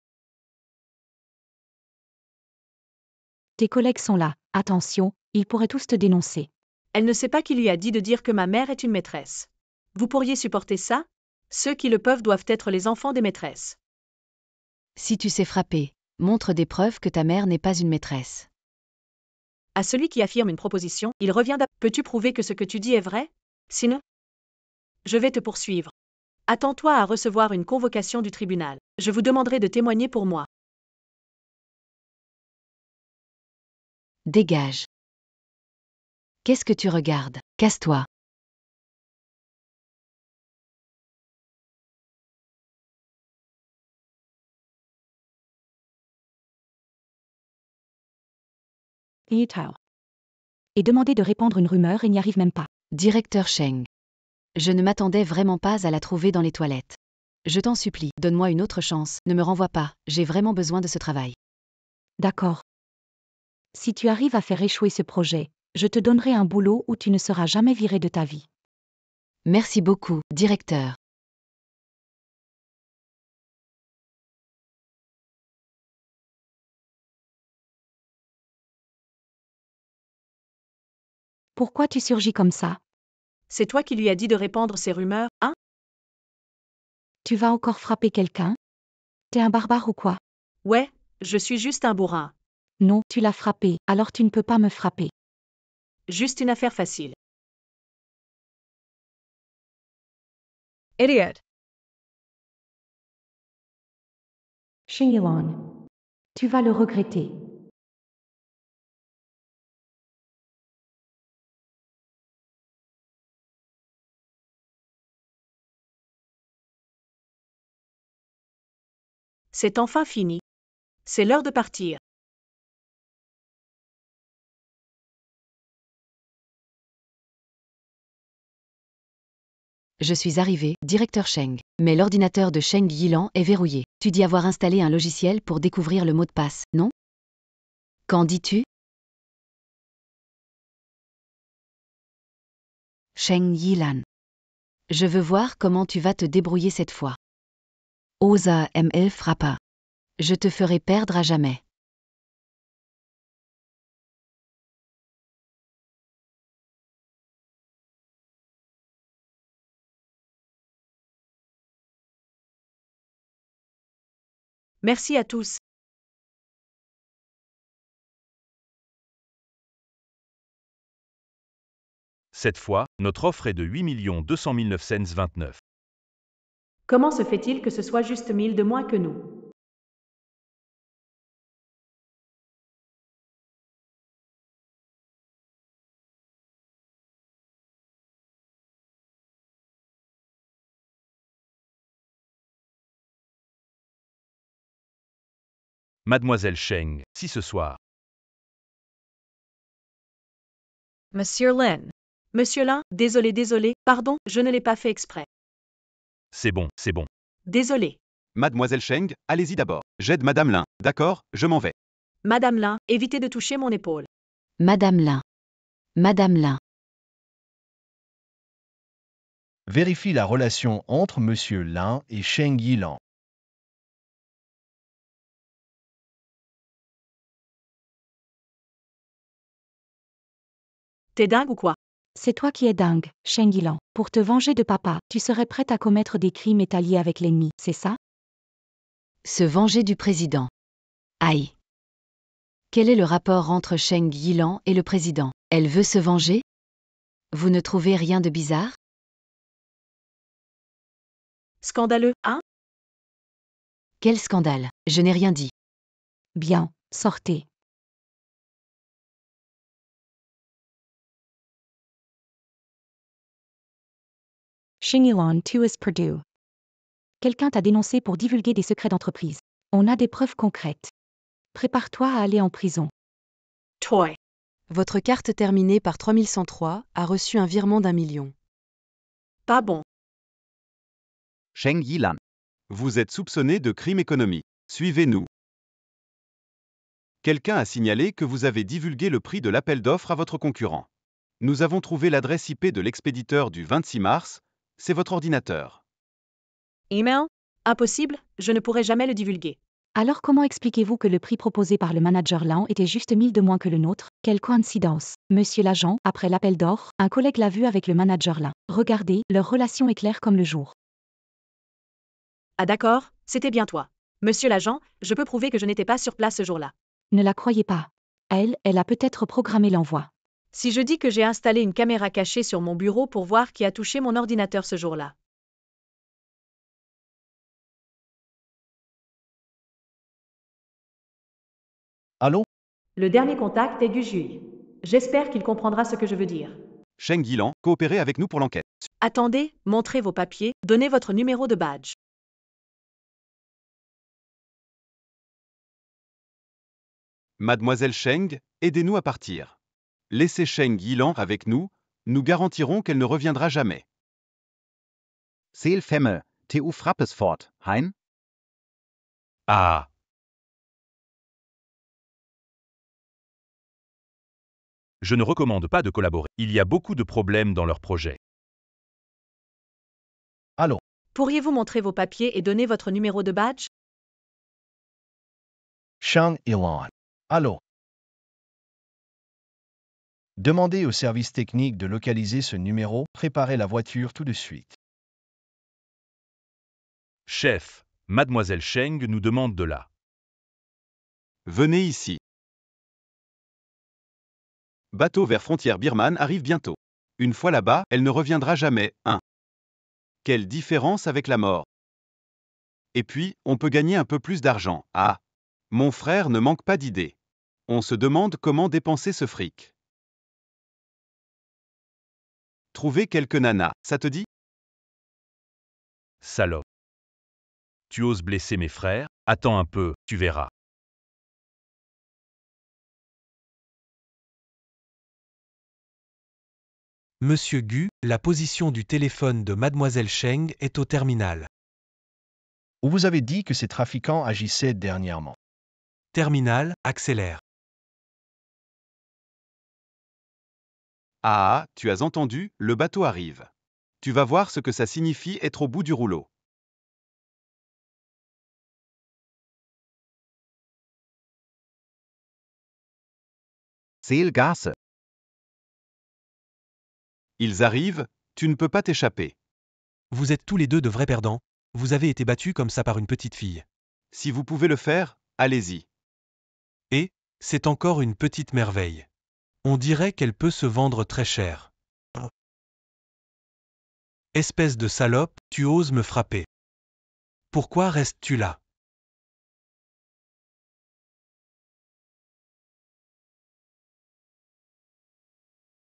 J: Tes collègues sont là. Attention, ils pourraient tous te dénoncer.
A: Elle ne sait pas qui lui a dit de dire que ma mère est une maîtresse. Vous pourriez supporter ça? Ceux qui le peuvent doivent être les enfants des maîtresses.
C: Si tu sais frapper, montre des preuves que ta mère n'est pas une maîtresse.
A: À celui qui affirme une proposition, il revient d'à... Peux-tu prouver que ce que tu dis est vrai? Sinon, je vais te poursuivre. Attends-toi à recevoir une convocation du tribunal. Je vous demanderai de témoigner pour moi.
C: Dégage. Qu'est-ce que tu regardes? Casse-toi.
J: Yitao. Et demander de répandre une rumeur et n'y arrive même pas.
C: Directeur Cheng. Je ne m'attendais vraiment pas à la trouver dans les toilettes. Je t'en supplie, donne-moi une autre chance, ne me renvoie pas, j'ai vraiment besoin de ce travail.
J: D'accord. Si tu arrives à faire échouer ce projet, je te donnerai un boulot où tu ne seras jamais viré de ta vie.
C: Merci beaucoup, directeur.
J: Pourquoi tu surgis comme ça?
A: C'est toi qui lui as dit de répandre ces rumeurs, hein?
J: Tu vas encore frapper quelqu'un? T'es un barbare ou quoi?
A: Ouais, je suis juste un bourrin.
J: Non, tu l'as frappé, alors tu ne peux pas me frapper.
A: Juste une affaire facile.
G: Idiot.
J: Cheng Yilan. Tu vas le regretter.
A: C'est enfin fini. C'est l'heure de partir.
C: Je suis arrivé, directeur Cheng. Mais l'ordinateur de Cheng Yilan est verrouillé. Tu dis avoir installé un logiciel pour découvrir le mot de passe, non? Qu'en dis-tu? Cheng Yilan. Je veux voir comment tu vas te débrouiller cette fois. Osa ML frappa. Je te ferai perdre à jamais.
A: Merci à tous.
L: Cette fois, notre offre est de 8 200 929.
A: Comment se fait-il que ce soit juste 1000 de moins que nous?
L: Mademoiselle Cheng, si ce soir.
G: Monsieur Lin.
A: Monsieur Lin, désolé, pardon, je ne l'ai pas fait exprès.
L: C'est bon, c'est bon.
A: Désolé.
D: Mademoiselle Cheng, allez-y d'abord. J'aide Madame Lin. D'accord, je m'en vais.
A: Madame Lin, évitez de toucher mon épaule.
C: Madame Lin. Madame Lin.
H: Vérifie la relation entre Monsieur Lin et Sheng Yilan.
A: T'es dingue ou quoi?
J: C'est toi qui es dingue, Sheng Yilan. Pour te venger de papa, tu serais prête à commettre des crimes et t'allier avec l'ennemi, c'est ça?
C: Se venger du président. Aïe. Quel est le rapport entre Sheng Yilan et le président? Elle veut se venger? Vous ne trouvez rien de bizarre?
A: Scandaleux, hein?
C: Quel scandale? Je n'ai rien dit.
J: Bien, sortez. Sheng Yilan to is Purdue. Quelqu'un t'a dénoncé pour divulguer des secrets d'entreprise. On a des preuves concrètes. Prépare-toi à aller en prison.
A: Toy.
E: Votre carte terminée par 3103 a reçu un virement d'1 million.
A: Pas bon.
D: Sheng Yilan. Vous êtes soupçonné de crime économique. Suivez-nous. Quelqu'un a signalé que vous avez divulgué le prix de l'appel d'offres à votre concurrent. Nous avons trouvé l'adresse IP de l'expéditeur du 26 mars. C'est votre ordinateur.
G: Email?
A: Impossible, je ne pourrai jamais le divulguer.
J: Alors comment expliquez-vous que le prix proposé par le manager Lan était juste 1000 de moins que le nôtre? Quelle coïncidence. Monsieur l'agent, après l'appel d'offres, un collègue l'a vu avec le manager Lan. Regardez, leur relation est claire comme le jour.
A: Ah d'accord, c'était bien toi. Monsieur l'agent, je peux prouver que je n'étais pas sur place ce jour-là.
J: Ne la croyez pas. Elle a peut-être programmé l'envoi.
A: Si je dis que j'ai installé une caméra cachée sur mon bureau pour voir qui a touché mon ordinateur ce jour-là.
H: Allô?
A: Le dernier contact est Gu Jui. J'espère qu'il comprendra ce que je veux dire.
D: Sheng Yilan, coopérez avec nous pour l'enquête.
A: Attendez, montrez vos papiers, donnez votre numéro de badge.
D: Mademoiselle Sheng, aidez-nous à partir. Laissez Sheng Yilan avec nous, nous garantirons qu'elle ne reviendra jamais.
M: Seel Femme, TU Frappesfort, Hein?
L: Ah. Je ne recommande pas de collaborer. Il y a beaucoup de problèmes dans leur projet.
H: Allô?
A: Pourriez-vous montrer vos papiers et donner votre numéro de badge?
H: Sheng Yilan. Allô? Demandez au service technique de localiser ce numéro, préparez la voiture tout de suite.
L: Chef, Mademoiselle Cheng nous demande de la.
D: Venez ici. Bateau vers frontière birmane arrive bientôt. Une fois là-bas, elle ne reviendra jamais. 1. Quelle différence avec la mort. Et puis, on peut gagner un peu plus d'argent. Ah. Mon frère ne manque pas d'idées. On se demande comment dépenser ce fric. Trouver quelques nanas, ça te dit?
L: Salope. Tu oses blesser mes frères? Attends un peu, tu verras.
B: Monsieur Gu, la position du téléphone de Mademoiselle Cheng est au terminal.
H: Où vous avez dit que ces trafiquants agissaient dernièrement.
B: Terminal, accélère.
D: Ah, tu as entendu, le bateau arrive. Tu vas voir ce que ça signifie être au bout du rouleau.
M: Seel Gasse.
D: Ils arrivent, tu ne peux pas t'échapper.
B: Vous êtes tous les deux de vrais perdants. Vous avez été battus comme ça par une petite fille.
D: Si vous pouvez le faire, allez-y.
B: Et, c'est encore une petite merveille. On dirait qu'elle peut se vendre très cher. Espèce de salope, tu oses me frapper. Pourquoi restes-tu là?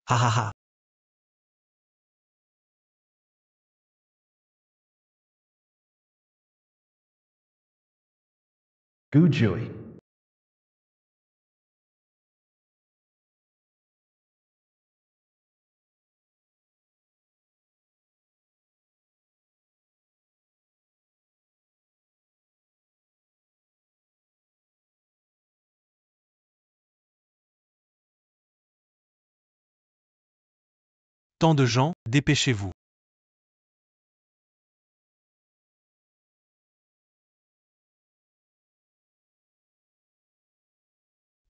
B: Ha ha ha.
H: Gu Jui.
B: Tant de gens, dépêchez-vous.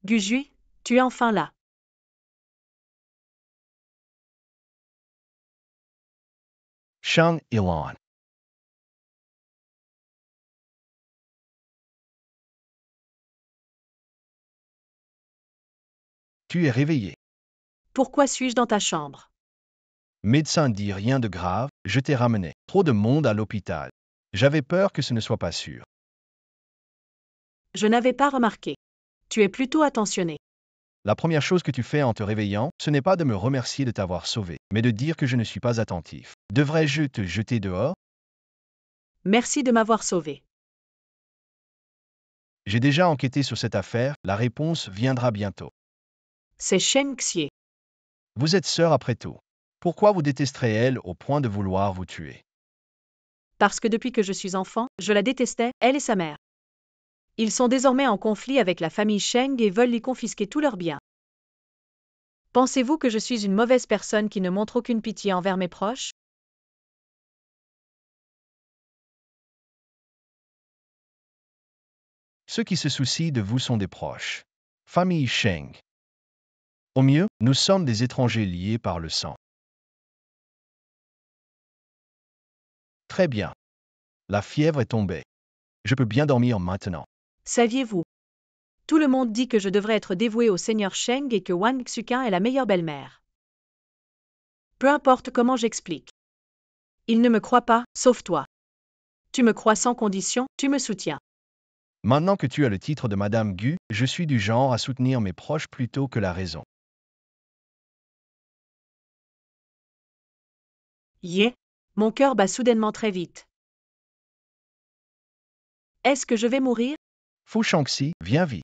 A: Gujui, tu es enfin là.
H: Shang Ilan. Tu es réveillé.
A: Pourquoi suis-je dans ta chambre?
H: Médecin dit rien de grave, je t'ai ramené. Trop de monde à l'hôpital. J'avais peur que ce ne soit pas sûr.
A: Je n'avais pas remarqué. Tu es plutôt attentionné.
H: La première chose que tu fais en te réveillant, ce n'est pas de me remercier de t'avoir sauvé, mais de dire que je ne suis pas attentif. Devrais-je te jeter dehors?
A: Merci de m'avoir sauvé.
H: J'ai déjà enquêté sur cette affaire, la réponse viendra bientôt.
A: C'est Shen Xie.
H: Vous êtes sœurs après tout. Pourquoi vous détesterez-elle au point de vouloir vous tuer?
A: Parce que depuis que je suis enfant, je la détestais, elle et sa mère. Ils sont désormais en conflit avec la famille Sheng et veulent lui confisquer tous leurs biens. Pensez-vous que je suis une mauvaise personne qui ne montre aucune pitié envers mes proches?
H: Ceux qui se soucient de vous sont des proches. Famille Sheng. Au mieux, nous sommes des étrangers liés par le sang. Très bien. La fièvre est tombée. Je peux bien dormir maintenant.
A: Saviez-vous? Tout le monde dit que je devrais être dévoué au seigneur Sheng et que Wang Xuqin est la meilleure belle-mère. Peu importe comment j'explique. Ils ne me croient pas, sauf toi. Tu me crois sans condition, tu me soutiens.
H: Maintenant que tu as le titre de Madame Gu, je suis du genre à soutenir mes proches plutôt que la raison.
A: Yeah. Mon cœur bat soudainement très vite. Est-ce que je vais mourir?
H: Fu Shangxi, viens vite.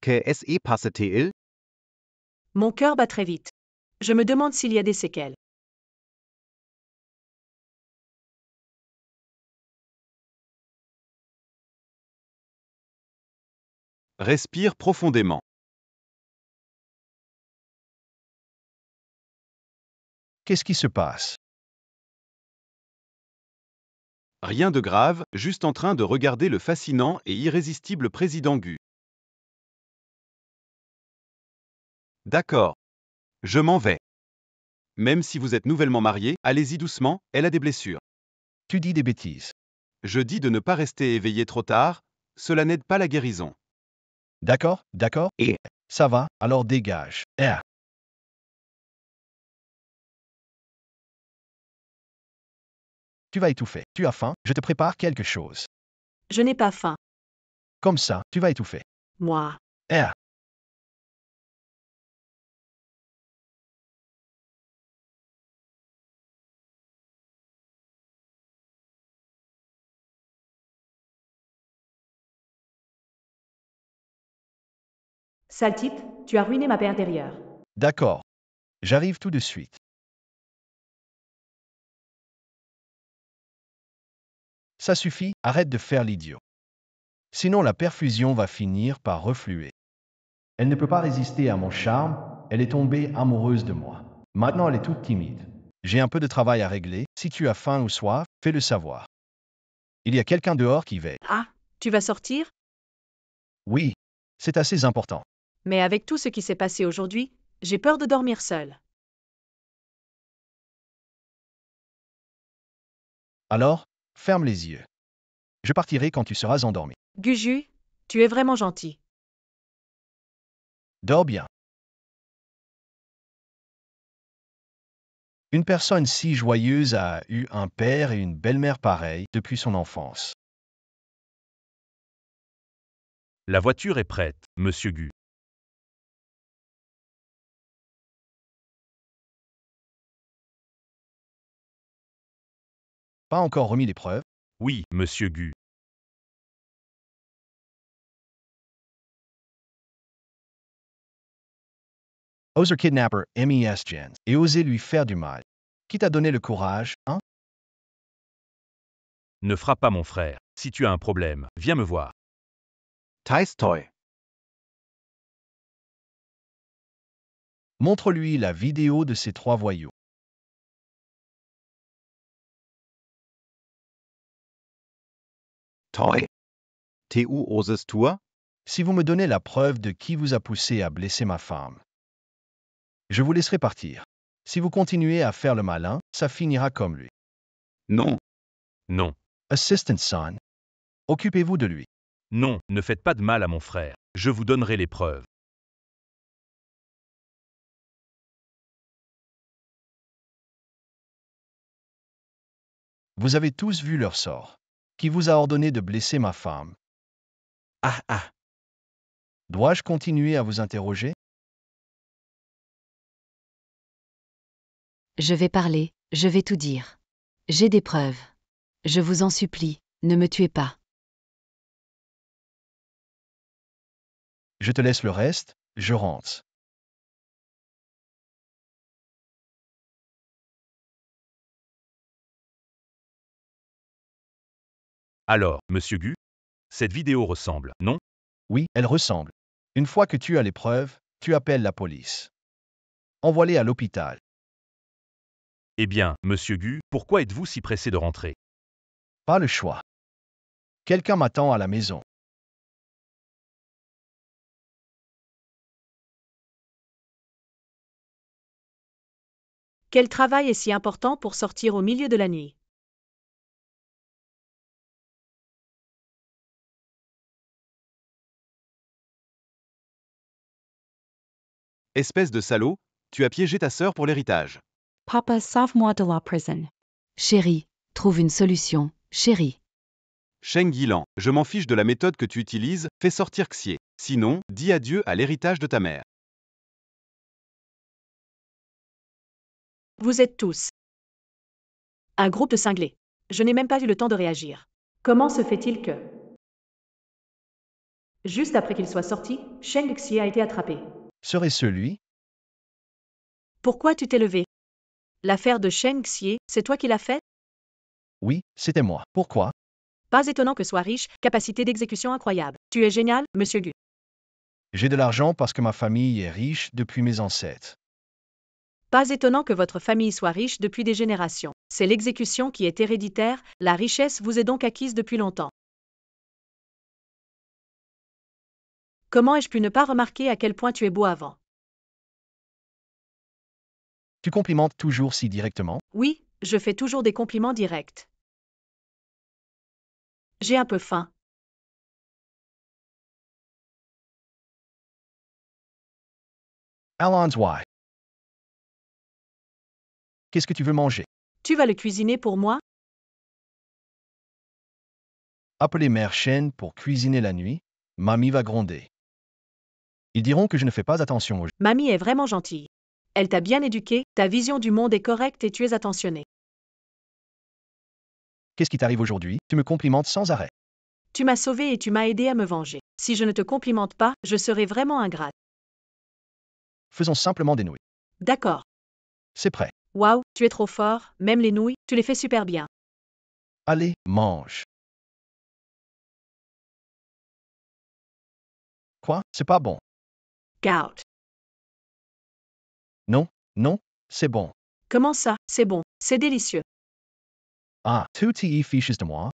M: Que se passe-t-il?
A: Mon cœur bat très vite. Je me demande s'il y a des séquelles.
D: Respire profondément.
H: Qu'est-ce qui se passe?
D: Rien de grave, juste en train de regarder le fascinant et irrésistible président Gu. D'accord. Je m'en vais. Même si vous êtes nouvellement marié, allez-y doucement, elle a des blessures.
H: Tu dis des bêtises.
D: Je dis de ne pas rester éveillé trop tard, cela n'aide pas la guérison.
H: D'accord, d'accord, et ça va, alors dégage. Tu vas étouffer. Tu as faim, je te prépare quelque chose.
A: Je n'ai pas faim.
H: Comme ça, tu vas étouffer.
A: Moi. Sale type, tu as ruiné ma paix intérieure.
H: D'accord. J'arrive tout de suite. Ça suffit, arrête de faire l'idiot. Sinon la perfusion va finir par refluer. Elle ne peut pas résister à mon charme, elle est tombée amoureuse de moi. Maintenant elle est toute timide. J'ai un peu de travail à régler, si tu as faim ou soif, fais-le savoir. Il y a quelqu'un dehors qui veille.
A: Ah, tu vas sortir?
H: Oui, c'est assez important.
A: Mais avec tout ce qui s'est passé aujourd'hui, j'ai peur de dormir seule.
H: Alors, ferme les yeux. Je partirai quand tu seras endormi.
A: Gujui, tu es vraiment gentil.
H: Dors bien. Une personne si joyeuse a eu un père et une belle-mère pareils depuis son enfance.
L: La voiture est prête, monsieur Gu.
H: Pas encore remis les preuves?
L: Oui, monsieur Gu.
H: Oser kidnapper MES Jens et oser lui faire du mal. Qui t'a donné le courage, hein?
L: Ne frappe pas mon frère. Si tu as un problème, viens me voir.
M: Taistoy.
H: Montre-lui la vidéo de ces 3 voyous.
M: Toi. Tu oses toi?
H: Si vous me donnez la preuve de qui vous a poussé à blesser ma femme, je vous laisserai partir. Si vous continuez à faire le malin, ça finira comme lui.
M: Non.
L: Non.
H: Assistant son, occupez-vous de lui.
L: Non, ne faites pas de mal à mon frère. Je vous donnerai les preuves.
H: Vous avez tous vu leur sort. Qui vous a ordonné de blesser ma femme?
L: Ah ah.
H: Dois-je continuer à vous interroger?
C: Je vais parler, je vais tout dire. J'ai des preuves. Je vous en supplie, ne me tuez pas.
H: Je te laisse le reste, je rentre.
L: Alors, Monsieur Gu, cette vidéo ressemble, non?
H: Oui, elle ressemble. Une fois que tu as les preuves, tu appelles la police. Envoie-les à l'hôpital.
L: Eh bien, Monsieur Gu, pourquoi êtes-vous si pressé de rentrer?
H: Pas le choix. Quelqu'un m'attend à la maison.
A: Quel travail est si important pour sortir au milieu de la nuit?
D: Espèce de salaud, tu as piégé ta sœur pour l'héritage.
J: Papa, sauve-moi de la prison.
C: Chérie, trouve une solution, chérie.
D: Sheng Yilan, je m'en fiche de la méthode que tu utilises, fais sortir Xie. Sinon, dis adieu à l'héritage de ta mère.
A: Vous êtes tous un groupe de cinglés. Je n'ai même pas eu le temps de réagir. Comment se fait-il que, juste après qu'il soit sorti, Sheng Xie a été attrapé?
H: Serait celui?
A: Pourquoi tu t'es levé? L'affaire de Sheng Xie, c'est toi qui l'as fait?
H: Oui, c'était moi. Pourquoi?
A: Pas étonnant que sois riche, capacité d'exécution incroyable. Tu es génial, Monsieur Gu.
H: J'ai de l'argent parce que ma famille est riche depuis mes ancêtres.
A: Pas étonnant que votre famille soit riche depuis des générations. C'est l'exécution qui est héréditaire, la richesse vous est donc acquise depuis longtemps. Comment ai-je pu ne pas remarquer à quel point tu es beau avant?
H: Tu complimentes toujours si directement?
A: Oui, je fais toujours des compliments directs. J'ai un peu faim.
H: Allons, why? Qu'est-ce que tu veux manger?
A: Tu vas le cuisiner pour moi?
H: Appelez Mère Chen pour cuisiner la nuit. Mamie va gronder. Ils diront que je ne fais pas attention aux gens.
A: Mamie est vraiment gentille. Elle t'a bien éduqué, ta vision du monde est correcte et tu es attentionné.
H: Qu'est-ce qui t'arrive aujourd'hui? Tu me complimentes sans arrêt.
A: Tu m'as sauvé et tu m'as aidé à me venger. Si je ne te complimente pas, je serai vraiment ingrate.
H: Faisons simplement des nouilles.
A: D'accord.
H: C'est prêt.
A: Waouh, tu es trop fort, même les nouilles, tu les fais super bien.
H: Allez, mange. Quoi? C'est pas bon.
A: Gout.
H: Non, non, c'est bon.
A: Comment ça, c'est bon, c'est délicieux.
H: Ah, tu t'y fiches de moi?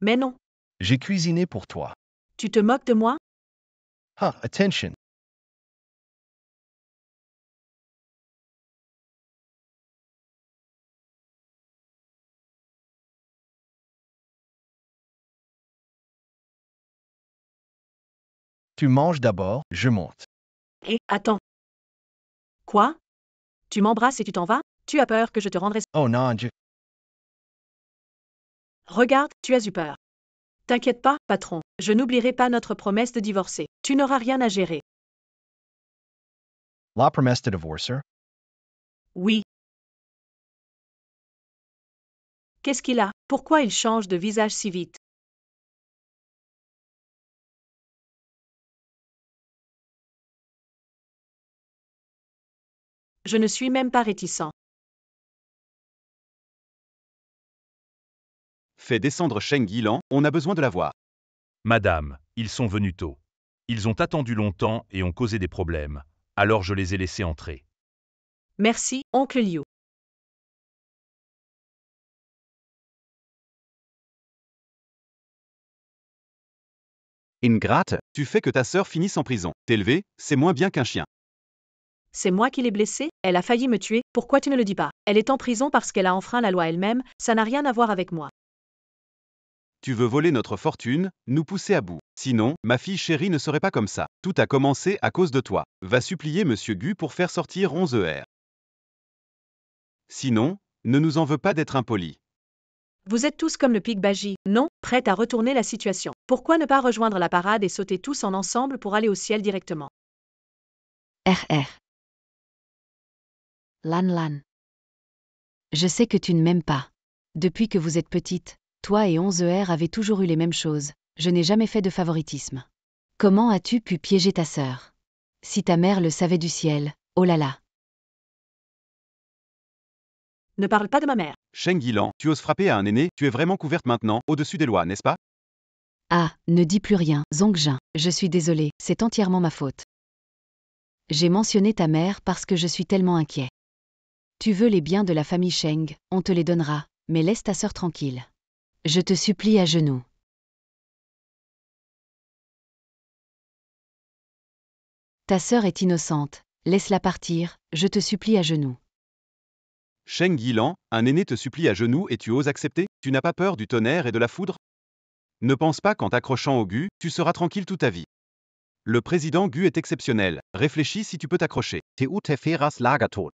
A: Mais non,
H: J'ai cuisiné pour toi.
A: tu te moques de moi?
H: Ah, attention. Tu manges d'abord, je monte.
A: Et, attends. Quoi? Tu m'embrasses et tu t'en vas? Tu as peur que je te rendrai...
H: Oh non,
A: Regarde, tu as eu peur. T'inquiète pas, patron, je n'oublierai pas notre promesse de divorcer. Tu n'auras rien à gérer.
H: La promesse de divorce?
A: Oui. Qu'est-ce qu'il a? Pourquoi il change de visage si vite? Je ne suis même pas réticent.
D: Fais descendre Sheng Yilan, on a besoin de la voir.
L: Madame, ils sont venus tôt. Ils ont attendu longtemps et ont causé des problèmes. Alors je les ai laissés entrer.
A: Merci, oncle Liu.
M: Ingrate.
D: Tu fais que ta sœur finisse en prison. T'élever, c'est moins bien qu'un chien.
A: C'est moi qui l'ai blessée, elle a failli me tuer, pourquoi tu ne le dis pas? Elle est en prison parce qu'elle a enfreint la loi elle-même, ça n'a rien à voir avec moi.
D: Tu veux voler notre fortune, nous pousser à bout. Sinon, ma fille chérie ne serait pas comme ça. Tout a commencé à cause de toi. Va supplier Monsieur Gu pour faire sortir 11 ER. Sinon, ne nous en veux pas d'être impolis.
A: Vous êtes tous comme le pic Baji, non, prêt à retourner la situation. Pourquoi ne pas rejoindre la parade et sauter tous en ensemble pour aller au ciel directement?
C: RR. Lan Lan. Je sais que tu ne m'aimes pas. Depuis que vous êtes petite, toi et 11R avez toujours eu les mêmes choses. Je n'ai jamais fait de favoritisme. Comment as-tu pu piéger ta sœur? Si ta mère le savait du ciel, oh là là.
A: Ne parle pas de ma mère.
D: Sheng Yilan, tu oses frapper à un aîné, tu es vraiment couverte maintenant, au-dessus des lois, n'est-ce pas?
C: Ah, ne dis plus rien, Zongjin. Je suis désolée, c'est entièrement ma faute. J'ai mentionné ta mère parce que je suis tellement inquiet. Tu veux les biens de la famille Sheng, on te les donnera, mais laisse ta sœur tranquille. Je te supplie à genoux. Ta sœur est innocente, laisse-la partir, je te supplie à genoux.
D: Sheng Yilan, un aîné te supplie à genoux et tu oses accepter? Tu n'as pas peur du tonnerre et de la foudre? Ne pense pas qu'en t'accrochant au Gu, tu seras tranquille toute ta vie. Le président Gu est exceptionnel, réfléchis si tu peux t'accrocher.
M: Tu te feras Lagertod.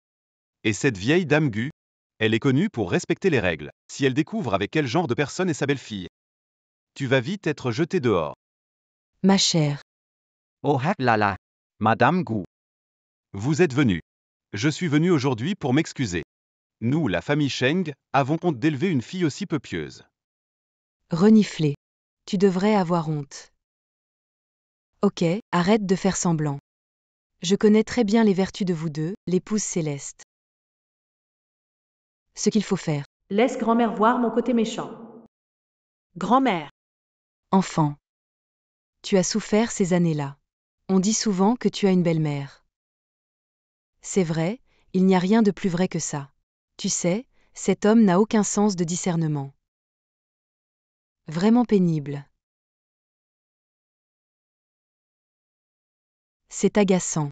D: Et cette vieille dame Gu, elle est connue pour respecter les règles. Si elle découvre avec quel genre de personne est sa belle-fille, tu vas vite être jeté dehors.
E: Ma chère.
M: Oh lala. Madame Gu.
D: Vous êtes venu. Je suis venu aujourd'hui pour m'excuser. Nous, la famille Sheng, avons honte d'élever une fille aussi peu pieuse.
E: Renifler. Tu devrais avoir honte. Ok, arrête de faire semblant. Je connais très bien les vertus de vous deux, l'épouse céleste. Ce qu'il faut faire.
A: Laisse grand-mère voir mon côté méchant. Grand-mère.
E: Enfant. Tu as souffert ces années-là. On dit souvent que tu as une belle-mère. C'est vrai, il n'y a rien de plus vrai que ça. Tu sais, cet homme n'a aucun sens de discernement. Vraiment pénible. C'est agaçant.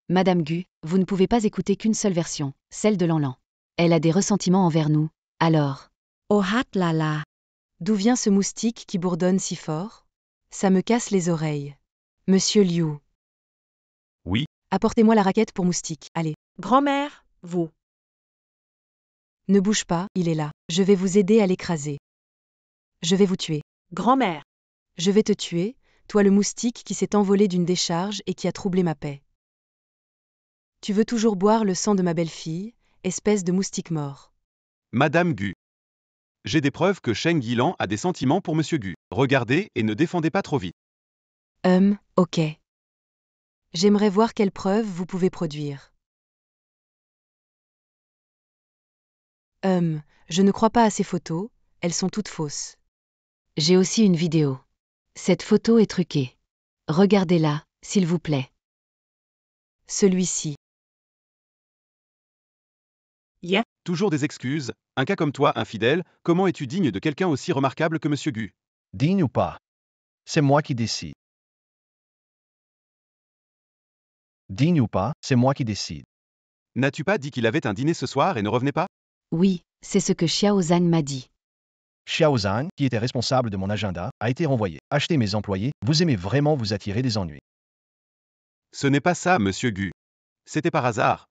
C: Madame Gu, vous ne pouvez pas écouter qu'une seule version, celle de Lanlan. Elle a des ressentiments envers nous, alors.
J: Oh là là.
E: D'où vient ce moustique qui bourdonne si fort? Ça me casse les oreilles. Monsieur Liu.
L: Oui.
E: Apportez-moi la raquette pour moustique, allez.
A: Grand-mère, vous.
E: Ne bouge pas, il est là. Je vais vous aider à l'écraser. Je vais vous tuer.
A: Grand-mère.
E: Je vais te tuer, toi le moustique qui s'est envolé d'une décharge et qui a troublé ma paix. Tu veux toujours boire le sang de ma belle-fille, espèce de moustique mort.
D: Madame Gu. J'ai des preuves que Sheng Yilan a des sentiments pour Monsieur Gu. Regardez et ne défendez pas trop vite.
E: Ok. J'aimerais voir quelles preuves vous pouvez produire. Je ne crois pas à ces photos, elles sont toutes fausses.
C: J'ai aussi une vidéo. Cette photo est truquée. Regardez-la, s'il vous plaît.
E: Celui-ci.
A: Yeah.
D: Toujours des excuses, un cas comme toi, infidèle, comment es-tu digne de quelqu'un aussi remarquable que Monsieur Gu?
H: Digne ou pas? C'est moi qui décide. Digne ou pas, c'est moi qui décide.
D: N'as-tu pas dit qu'il avait un dîner ce soir et ne revenait pas?
C: Oui, c'est ce que Xiao Zhang m'a dit.
H: Xiao Zhan, qui était responsable de mon agenda, a été renvoyé. Achetez mes employés, vous aimez vraiment vous attirer des ennuis.
D: Ce n'est pas ça, Monsieur Gu. C'était par hasard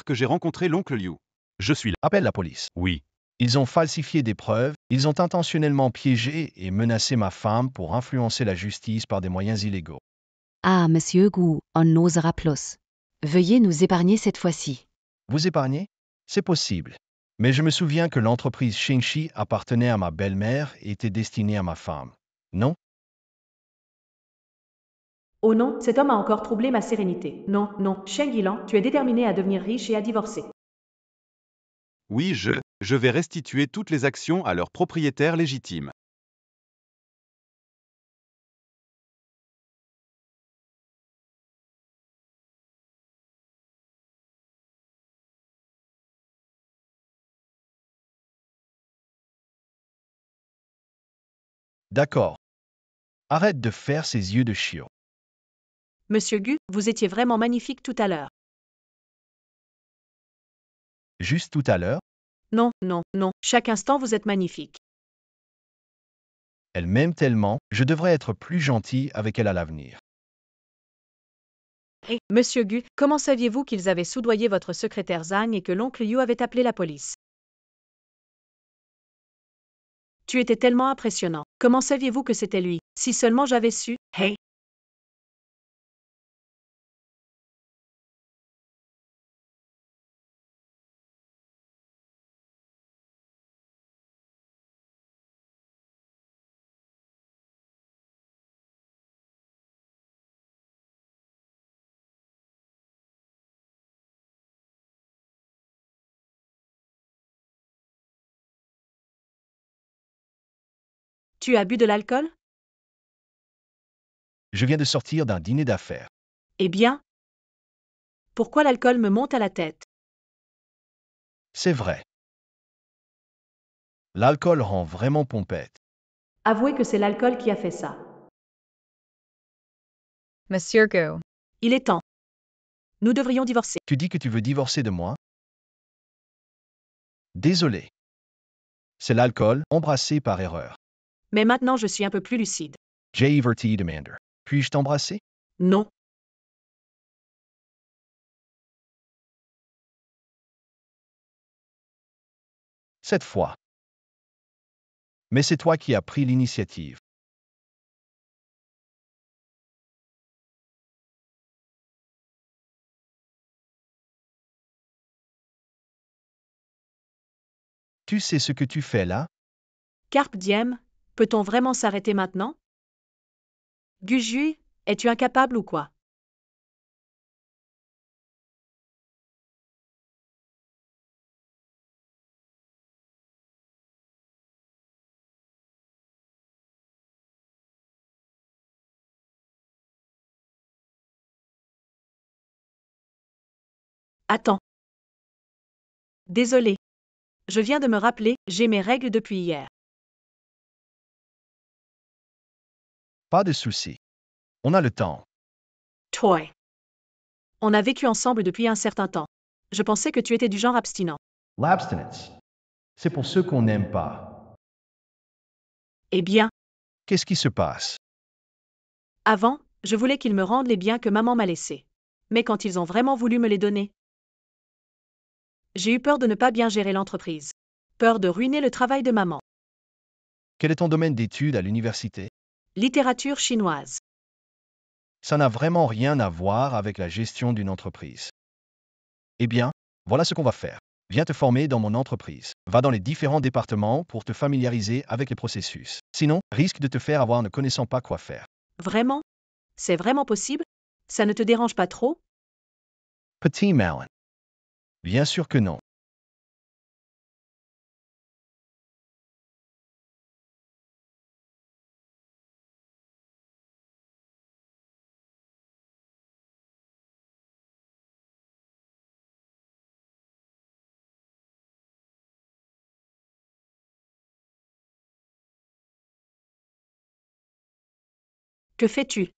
D: que j'ai rencontré l'oncle Liu.
L: Je suis là.
H: Appelle la police.
L: Oui.
H: Ils ont falsifié des preuves, ils ont intentionnellement piégé et menacé ma femme pour influencer la justice par des moyens illégaux.
C: Ah, Monsieur Gu, on n'osera plus. Veuillez nous épargner cette fois-ci.
H: Vous épargner? C'est possible. Mais je me souviens que l'entreprise Shengxi appartenait à ma belle-mère et était destinée à ma femme. Non?
A: Oh non, cet homme a encore troublé ma sérénité. Non, non, Sheng Yilan, tu es déterminé à devenir riche et à divorcer.
D: Oui, je vais restituer toutes les actions à leurs propriétaires légitimes.
H: D'accord. Arrête de faire ces yeux de chiot.
A: Monsieur Gu, vous étiez vraiment magnifique tout à l'heure.
H: Juste tout à l'heure,
A: Non, non, non, chaque instant vous êtes magnifique.
H: elle m'aime tellement, je devrais être plus gentil avec elle à l'avenir.
A: Hé, Monsieur Gu, comment saviez-vous qu'ils avaient soudoyé votre secrétaire Zhang et que l'oncle Yu avait appelé la police? Tu étais tellement impressionnant. Comment saviez-vous que c'était lui? Si seulement j'avais su. Hey! Tu as bu de l'alcool?
H: Je viens de sortir d'un dîner d'affaires.
A: Eh bien? Pourquoi l'alcool me monte à la tête?
H: C'est vrai. L'alcool rend vraiment pompette.
A: Avouez que c'est l'alcool qui a fait ça.
G: Monsieur Gu.
A: Il est temps. Nous devrions divorcer.
H: Tu dis que tu veux divorcer de moi? Désolé. C'est l'alcool, embrassé par erreur.
A: Mais maintenant je suis un peu plus lucide.
H: J'ai averti Demander. Puis-je t'embrasser?
A: Non.
H: Cette fois. Mais c'est toi qui as pris l'initiative. Tu sais ce que tu fais là?
A: Carpe diem, peut-on vraiment s'arrêter maintenant? Gujui, es-tu incapable ou quoi? Attends. Désolé. Je viens de me rappeler, j'ai mes règles depuis hier.
H: Pas de souci. On a le temps.
A: Toy. On a vécu ensemble depuis un certain temps. Je pensais que tu étais du genre abstinent.
H: L'abstinence. C'est pour ceux qu'on n'aime pas.
A: Eh bien,
H: Qu'est-ce qui se passe?
A: avant, je voulais qu'ils me rendent les biens que maman m'a laissés. Mais quand ils ont vraiment voulu me les donner, j'ai eu peur de ne pas bien gérer l'entreprise. Peur de ruiner le travail de maman.
H: Quel est ton domaine d'études à l'université?
A: Littérature chinoise.
H: Ça n'a vraiment rien à voir avec la gestion d'une entreprise. Eh bien, voilà ce qu'on va faire. Viens te former dans mon entreprise. Va dans les différents départements pour te familiariser avec les processus. Sinon, risque de te faire avoir ne connaissant pas quoi faire.
A: Vraiment? C'est vraiment possible? Ça ne te dérange pas trop?
H: Petit malin. Bien sûr que non.
A: Que fais-tu?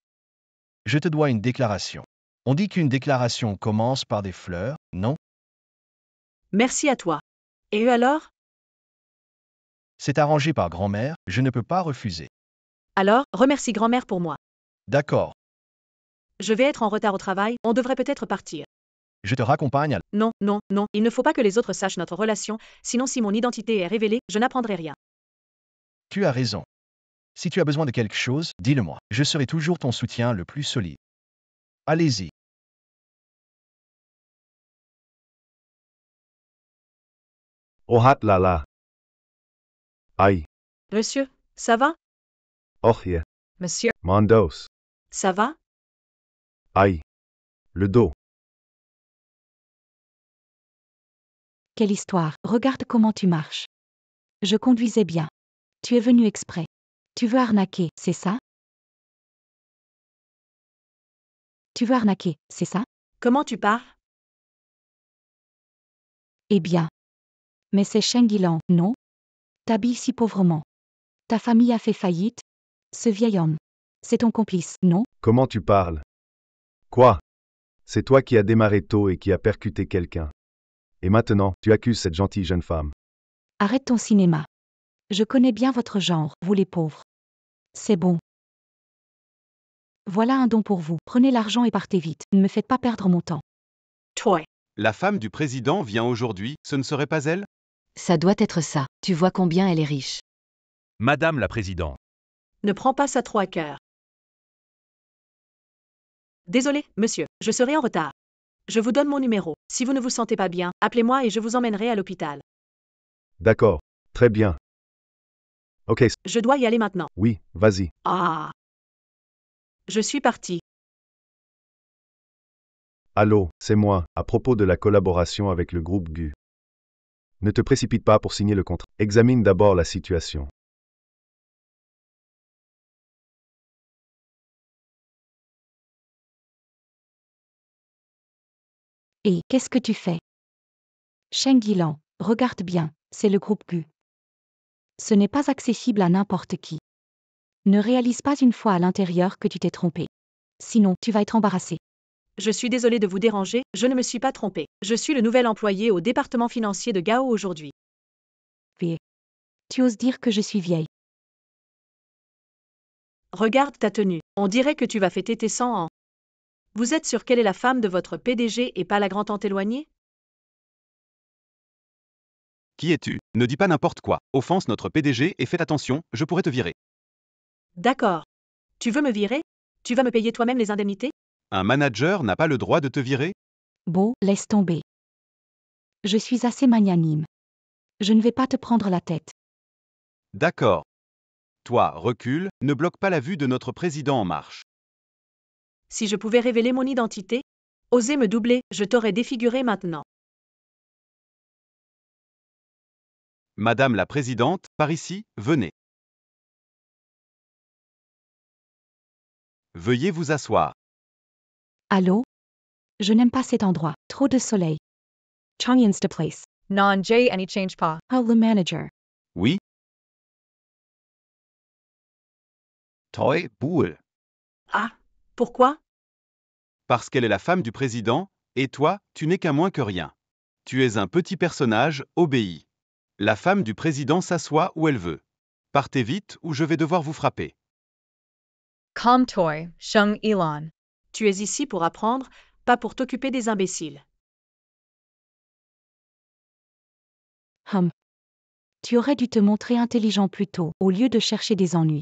H: Je te dois une déclaration. On dit qu'une déclaration commence par des fleurs, non?
A: Merci à toi. Et eux alors?
H: C'est arrangé par grand-mère, je ne peux pas refuser.
A: Alors, remercie grand-mère pour moi.
H: D'accord,
A: Je vais être en retard au travail, on devrait peut-être partir.
H: je te raccompagne à...
A: Non, non, non, il ne faut pas que les autres sachent notre relation, sinon si mon identité est révélée, je n'apprendrai rien.
H: Tu as raison. Si tu as besoin de quelque chose, dis-le-moi. Je serai toujours ton soutien le plus solide. Allez-y.
F: Oh là là. Aïe.
A: Monsieur, ça va?
F: Och yeah.
G: Monsieur.
F: Mondos.
A: Ça va?
F: Aïe. Le dos.
J: Quelle histoire, regarde comment tu marches. Je conduisais bien. Tu es venu exprès. Tu veux arnaquer, c'est ça? Tu veux arnaquer, c'est ça?
A: Comment tu parles?
J: Eh bien. Mais c'est Sheng Yilan, non? T'habilles si pauvrement. Ta famille a fait faillite? Ce vieil homme. C'est ton complice, non?
F: Comment tu parles? Quoi? C'est toi qui as démarré tôt et qui as percuté quelqu'un. Et maintenant, tu accuses cette gentille jeune femme.
J: Arrête ton cinéma. Je connais bien votre genre, vous les pauvres. C'est bon. Voilà un don pour vous. Prenez l'argent et partez vite. Ne me faites pas perdre mon temps.
A: Toy.
D: La femme du président vient aujourd'hui, ce ne serait pas elle?
C: Ça doit être ça. Tu vois combien elle est riche.
L: Madame la Présidente.
A: Ne prends pas ça trop à cœur. Désolé, monsieur, je serai en retard. Je vous donne mon numéro. Si vous ne vous sentez pas bien, appelez-moi et je vous emmènerai à l'hôpital.
F: D'accord. Très bien. Ok,
A: Je dois y aller maintenant.
F: oui, vas-y.
A: Ah. Je suis partie.
F: Allô, c'est moi, à propos de la collaboration avec le groupe GU. Ne te précipite pas pour signer le contrat. Examine d'abord la situation.
J: Et qu'est-ce que tu fais? Sheng Yilan, regarde bien, c'est le groupe GU. Ce n'est pas accessible à n'importe qui. Ne réalise pas une fois à l'intérieur que tu t'es trompé. Sinon, tu vas être embarrassé.
A: Je suis désolée de vous déranger, je ne me suis pas trompée. Je suis le nouvel employé au département financier de Gao aujourd'hui.
J: Tu oses dire que je suis vieille.
A: Regarde ta tenue, on dirait que tu vas fêter tes 100 ans. Vous êtes sûr qu'elle est la femme de votre PDG et pas la grand-tante éloignée?
D: Qui es-tu? Ne dis pas n'importe quoi. Offense notre PDG et fais attention, je pourrais te virer.
A: D'accord. Tu veux me virer? Tu vas me payer toi-même les indemnités?
D: Un manager n'a pas le droit de te virer?
J: Bon, laisse tomber. Je suis assez magnanime. Je ne vais pas te prendre la tête.
D: D'accord. Toi, recule, ne bloque pas la vue de notre président en marche.
A: Si je pouvais révéler mon identité, osez me doubler, je t'aurais défiguré maintenant.
D: Madame la Présidente, par ici, venez. Veuillez vous asseoir.
J: Allô? Je n'aime pas cet endroit. Trop de soleil. Changyin's the place.
G: Non J any change pa.
J: Oh, le manager.
D: Oui?
M: Toi, Boule.
A: Ah, pourquoi?
D: Parce qu'elle est la femme du président, et toi, tu n'es qu'un moins que rien. Tu es un petit personnage, obéi. La femme du président s'assoit où elle veut. Partez vite ou je vais devoir vous frapper.
G: Com Toy, Sheng Elon.
A: Tu es ici pour apprendre, pas pour t'occuper des imbéciles.
J: Tu aurais dû te montrer intelligent plus tôt, au lieu de chercher des ennuis.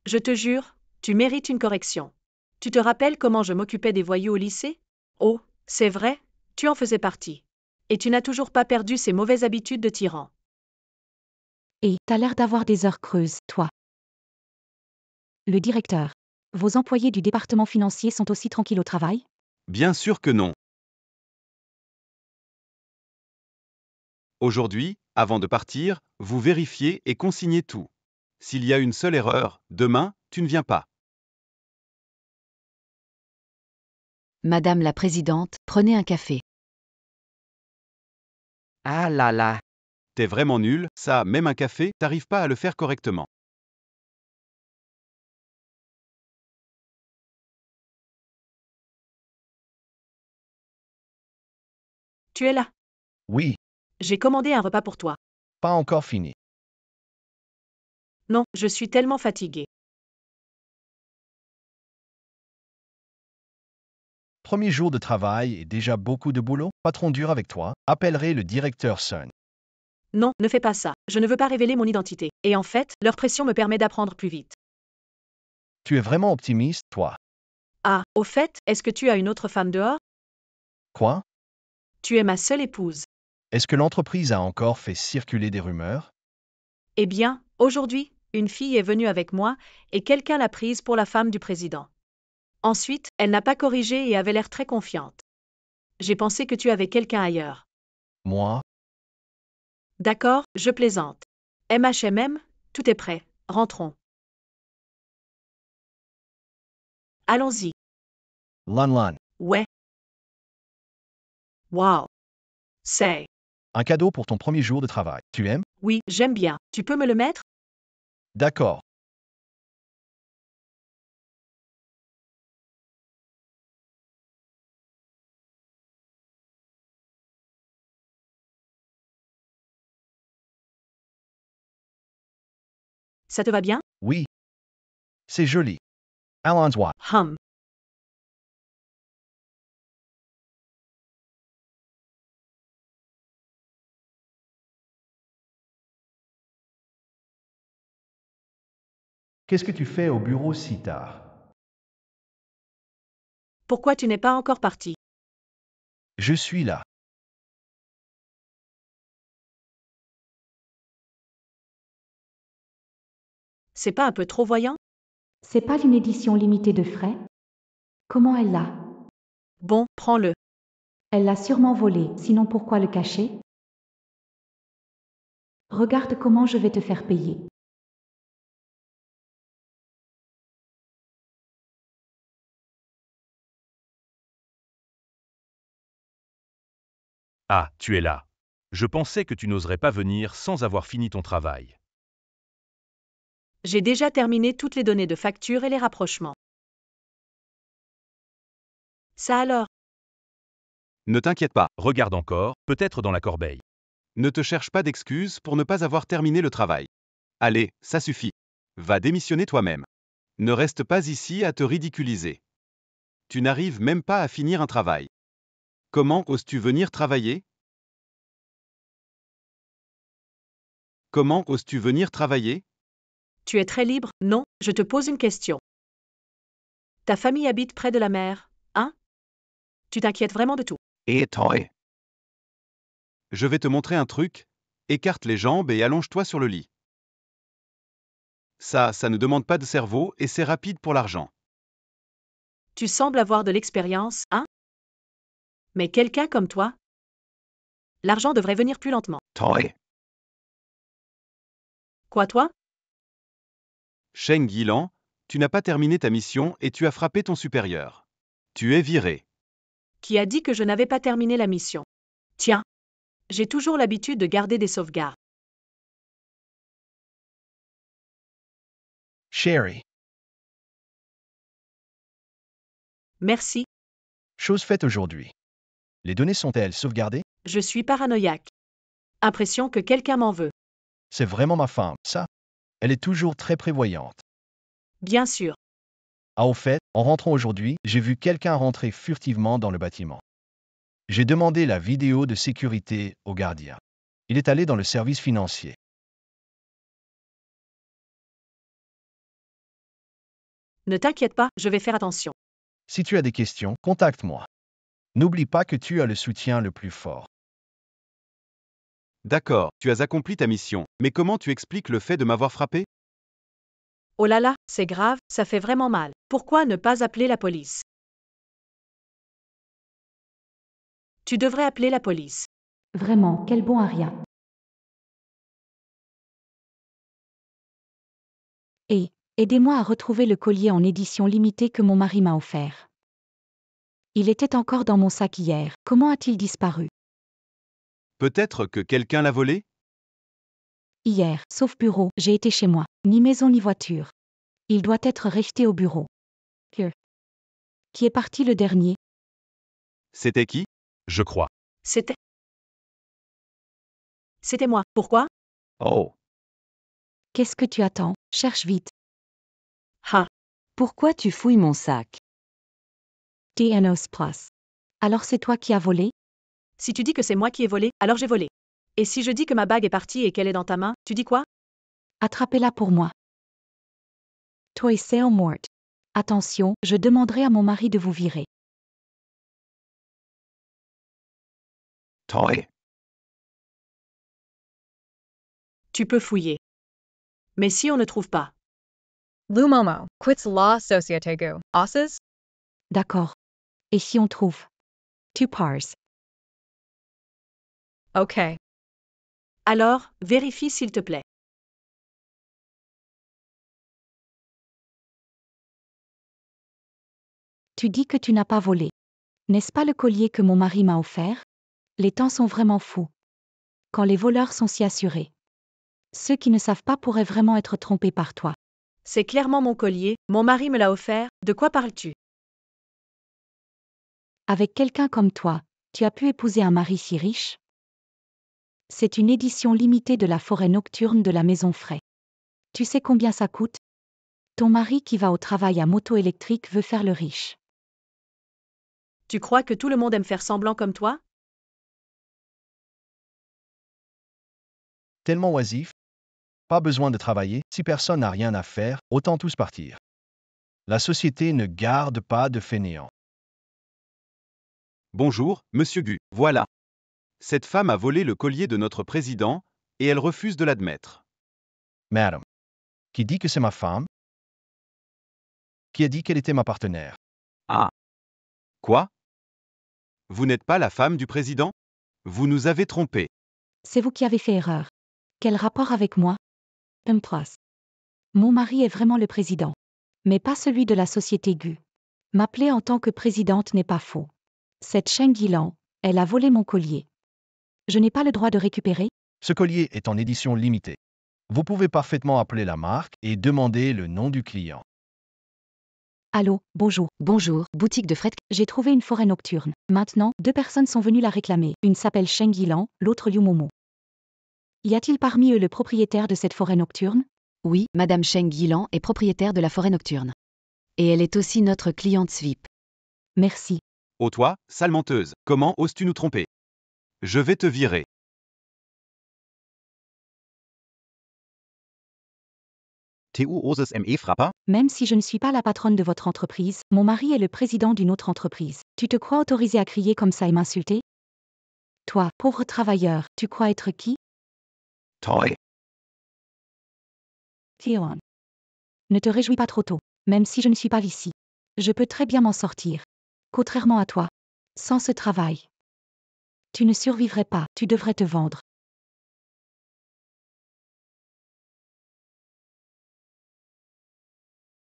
A: Je te jure, tu mérites une correction. Tu te rappelles comment je m'occupais des voyous au lycée? Oh, c'est vrai, tu en faisais partie. Et tu n'as toujours pas perdu ces mauvaises habitudes de tyran.
J: Et t'as l'air d'avoir des heures creuses, toi. Le directeur. Vos employés du département financier sont aussi tranquilles au travail?
D: Bien sûr que non. Aujourd'hui, avant de partir, vous vérifiez et consignez tout. S'il y a une seule erreur, demain, tu ne viens pas.
C: Madame la Présidente, prenez un café.
M: Ah là là.
D: T'es vraiment nul, ça, même un café, t'arrives pas à le faire correctement.
A: Tu es là.
H: Oui,
A: J'ai commandé un repas pour toi.
H: pas encore fini.
A: Non, je suis tellement fatiguée.
H: Premier jour de travail et déjà beaucoup de boulot. Patron dur avec toi. Appellerai le directeur Sun.
A: Non, ne fais pas ça. Je ne veux pas révéler mon identité. Et en fait, leur pression me permet d'apprendre plus vite.
H: Tu es vraiment optimiste, toi.
A: Ah, au fait, est-ce que tu as une autre femme dehors?
H: Quoi?
A: Tu es ma seule épouse.
H: Est-ce que l'entreprise a encore fait circuler des rumeurs?
A: Eh bien, aujourd'hui, une fille est venue avec moi et quelqu'un l'a prise pour la femme du président. Ensuite, elle n'a pas corrigé et avait l'air très confiante. J'ai pensé que tu avais quelqu'un ailleurs.
H: Moi?
A: D'accord, je plaisante. MHMM, tout est prêt. Rentrons. Allons-y.
H: Lan.
A: Ouais. Wow. C'est.
H: Un cadeau pour ton premier jour de travail. Tu aimes?
A: Oui, j'aime bien. Tu peux me le mettre?
H: D'accord.
A: Ça te va bien?
H: Oui. C'est joli. Allons-y. Qu'est-ce que tu fais au bureau si tard?
A: Pourquoi tu n'es pas encore parti?
H: Je suis là.
A: C'est pas un peu trop voyant?
J: C'est pas une édition limitée de frais? Comment elle l'a?
A: Bon, prends-le.
J: Elle l'a sûrement volé, sinon pourquoi le cacher? Regarde comment je vais te faire payer.
L: Ah, tu es là. Je pensais que tu n'oserais pas venir sans avoir fini ton travail.
A: J'ai déjà terminé toutes les données de facture et les rapprochements. Ça alors?
D: Ne t'inquiète pas,
L: Regarde encore, peut-être dans la corbeille.
D: ne te cherche pas d'excuses pour ne pas avoir terminé le travail. Allez, ça suffit. Va démissionner toi-même. Ne reste pas ici à te ridiculiser. Tu n'arrives même pas à finir un travail. Comment oses-tu venir travailler? Comment oses-tu venir travailler?
A: Tu es très libre? Non, je te pose une question. Ta famille habite près de la mer, hein? Tu t'inquiètes vraiment de tout.
M: Et toi?
D: Je vais te montrer un truc. Écarte les jambes et allonge-toi sur le lit. Ça ne demande pas de cerveau et c'est rapide pour l'argent.
A: Tu sembles avoir de l'expérience, hein? Mais quelqu'un comme toi? L'argent devrait venir plus lentement.
M: Toi?
A: Quoi toi?
D: Sheng Yilan, tu n'as pas terminé ta mission et tu as frappé ton supérieur. Tu es viré.
A: Qui a dit que je n'avais pas terminé la mission? Tiens, j'ai toujours l'habitude de garder des sauvegardes.
H: Sherry.
A: Merci,
H: Chose faite aujourd'hui. Les données sont-elles sauvegardées?
A: je suis paranoïaque. Impression que quelqu'un m'en veut.
H: C'est vraiment ma femme, ça. Elle est toujours très prévoyante.
A: Bien sûr.
H: Ah, au fait, en rentrant aujourd'hui, j'ai vu quelqu'un rentrer furtivement dans le bâtiment. J'ai demandé la vidéo de sécurité au gardien. Il est allé dans le service financier.
A: Ne t'inquiète pas, je vais faire attention.
H: Si tu as des questions, contacte-moi. N'oublie pas que tu as le soutien le plus fort.
D: D'accord, tu as accompli ta mission, mais comment tu expliques le fait de m'avoir frappé?
A: Oh là là, c'est grave, ça fait vraiment mal. Pourquoi ne pas appeler la police? Tu devrais appeler la police.
J: Vraiment, quel bon aria. Et, aidez-moi à retrouver le collier en édition limitée que mon mari m'a offert. Il était encore dans mon sac hier. Comment a-t-il disparu?
D: Peut-être que quelqu'un l'a volé?
J: Hier, sauf bureau, j'ai été chez moi. Ni maison ni voiture. Il doit être resté au bureau. Qui est parti le dernier?
D: C'était qui?
L: Je crois.
A: C'était moi. Pourquoi?
M: Oh.
J: Qu'est-ce que tu attends? Cherche vite.
A: Ha.
C: Pourquoi tu fouilles mon sac?
J: DNOS Plus. Alors c'est toi qui as volé?
A: Si tu dis que c'est moi qui ai volé, alors j'ai volé. Et si je dis que ma bague est partie et qu'elle est dans ta main, tu dis quoi?
J: Attrapez-la pour moi. Toy Sale Mort. Attention, je demanderai à mon mari de vous virer.
M: Toi?
A: Tu peux fouiller. Mais si on ne trouve pas?
G: Lumomo, quits law societego, osses?
J: D'accord. Et si on trouve? Two pars.
G: Ok.
A: Alors, vérifie s'il te plaît.
J: Tu dis que tu n'as pas volé. N'est-ce pas le collier que mon mari m'a offert? Les temps sont vraiment fous. Quand les voleurs sont si assurés. Ceux qui ne savent pas pourraient vraiment être trompés par toi.
A: C'est clairement mon collier, mon mari me l'a offert, de quoi parles-tu?
J: Avec quelqu'un comme toi, tu as pu épouser un mari si riche? C'est une édition limitée de la forêt nocturne de la Maison Fray. Tu sais combien ça coûte? Ton mari qui va au travail à moto électrique veut faire le riche.
A: Tu crois que tout le monde aime faire semblant comme toi?
H: Tellement oisif. Pas besoin de travailler, si personne n'a rien à faire, autant tous partir. La société ne garde pas de fainéants.
D: Bonjour, monsieur Gu. Voilà. Cette femme a volé le collier de notre président, et elle refuse de l'admettre.
H: Madame. Qui dit que c'est ma femme? Qui a dit qu'elle était ma partenaire?
D: Ah. Quoi? Vous n'êtes pas la femme du président? Vous nous avez trompés.
J: C'est vous qui avez fait erreur. Quel rapport avec moi? M3. Mon mari est vraiment le président. Mais pas celui de la société Gu. M'appeler en tant que présidente n'est pas faux. Cette Cheng Yilan, elle a volé mon collier. Je n'ai pas le droit de récupérer?
H: Ce collier est en édition limitée. Vous pouvez parfaitement appeler la marque et demander le nom du client.
J: Allô, bonjour.
C: Bonjour, boutique de fret.
J: J'ai trouvé une forêt nocturne. Maintenant, 2 personnes sont venues la réclamer. Une s'appelle Cheng Yilan, l'autre Liu Momo. Y a-t-il parmi eux le propriétaire de cette forêt nocturne?
C: Oui, Madame Cheng Yilan est propriétaire de la forêt nocturne. Et elle est aussi notre cliente VIP.
J: Merci.
D: Oh toi, sale menteuse, comment oses-tu nous tromper? Je vais te virer.
M: Tu oses me frapper?
J: Même si je ne suis pas la patronne de votre entreprise, mon mari est le président d'une autre entreprise. Tu te crois autorisé à crier comme ça et m'insulter? Toi, pauvre travailleur, tu crois être qui?
M: Toi.
J: Tion. Ne te réjouis pas trop tôt, même si je ne suis pas ici. Je peux très bien m'en sortir. Contrairement à toi. Sans ce travail. Tu ne survivrais pas, tu devrais te vendre.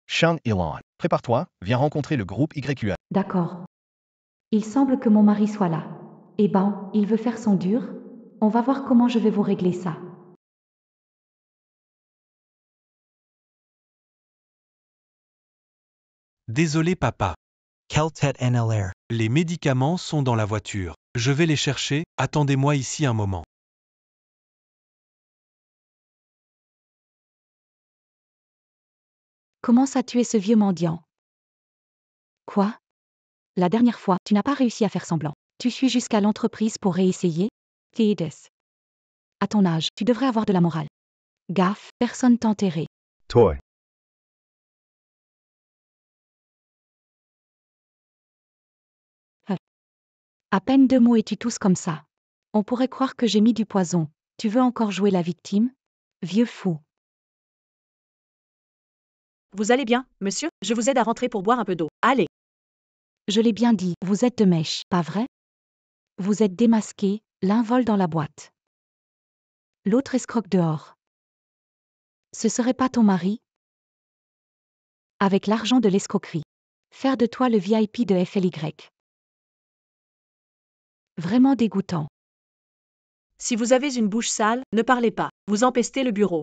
H: Cheng Yilan, prépare-toi, viens rencontrer le groupe YQA.
J: D'accord. Il semble que mon mari soit là. Eh ben, il veut faire son dur? On va voir comment je vais vous régler ça.
B: Désolé papa.
K: Keltet NLR.
B: Les médicaments sont dans la voiture. Je vais les chercher, attendez-moi ici un moment.
J: Comment ça tuer ce vieux mendiant? Quoi? La dernière fois, tu n'as pas réussi à faire semblant. Tu suis jusqu'à l'entreprise pour réessayer? Théides. À ton âge, tu devrais avoir de la morale. Gaffe, personne t'enterrait.
F: Toi.
J: À peine 2 mots et tu tousses comme ça. On pourrait croire que j'ai mis du poison. Tu veux encore jouer la victime? Vieux fou.
A: Vous allez bien, monsieur? Je vous aide à rentrer pour boire un peu d'eau. Allez.
J: Je l'ai bien dit, vous êtes de mèche, pas vrai? Vous êtes démasqués, l'un vole dans la boîte. L'autre escroque dehors. Ce serait pas ton mari? Avec l'argent de l'escroquerie. Faire de toi le VIP de FLY. Vraiment dégoûtant.
A: Si vous avez une bouche sale, ne parlez pas. Vous empestez le bureau.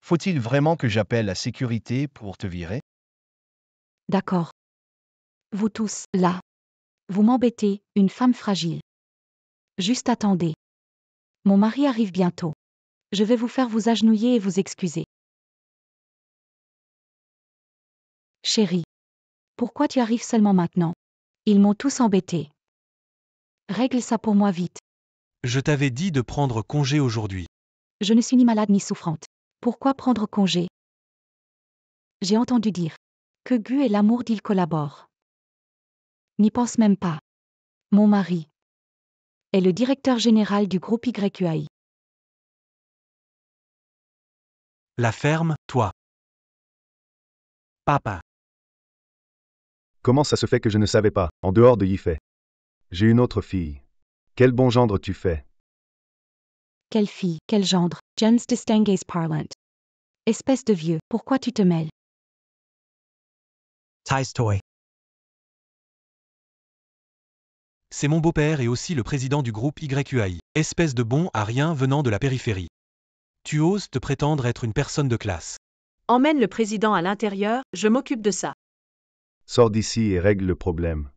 H: Faut-il vraiment que j'appelle la sécurité pour te virer?
J: D'accord. Vous tous, là. Vous m'embêtez, une femme fragile. Juste attendez. Mon mari arrive bientôt. Je vais vous faire vous agenouiller et vous excuser. Chérie. Pourquoi tu arrives seulement maintenant? Ils m'ont tous embêté. Règle ça pour moi vite.
B: Je t'avais dit de prendre congé aujourd'hui.
J: Je ne suis ni malade ni souffrante. Pourquoi prendre congé? J'ai entendu dire que Gu et l'amour d'il collaborent. N'y pense même pas. Mon mari est le directeur général du groupe YQAI.
B: La ferme, toi.
K: Papa.
F: Comment ça se fait que je ne savais pas, en dehors de Yifei? J'ai une autre fille. Quel bon gendre tu fais.
J: Quelle fille, quel gendre, Jens distingues parlant. Espèce de vieux, pourquoi tu te mêles?
K: Ties toy.
B: C'est mon beau-père et aussi le président du groupe YQAI. Espèce de bon à rien venant de la périphérie. Tu oses te prétendre être une personne de classe.
A: Emmène le président à l'intérieur, je m'occupe de ça.
F: Sors d'ici et règle le problème.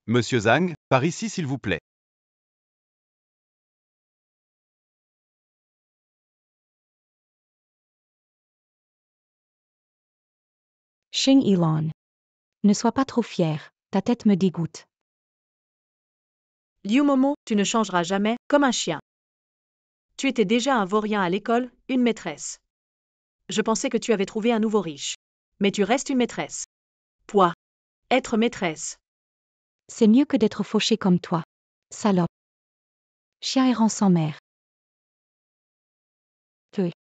D: Monsieur Zhang, par ici s'il vous plaît.
J: Sheng Yilan. Ne sois pas trop fier, ta tête me dégoûte.
A: Liu Momo, tu ne changeras jamais, comme un chien. Tu étais déjà un vaurien à l'école, une maîtresse. Je pensais que tu avais trouvé un nouveau riche. Mais tu restes une maîtresse. Pouah. Être maîtresse.
J: C'est mieux que d'être fauché comme toi. Salope. Chien errant sans mère. Peu.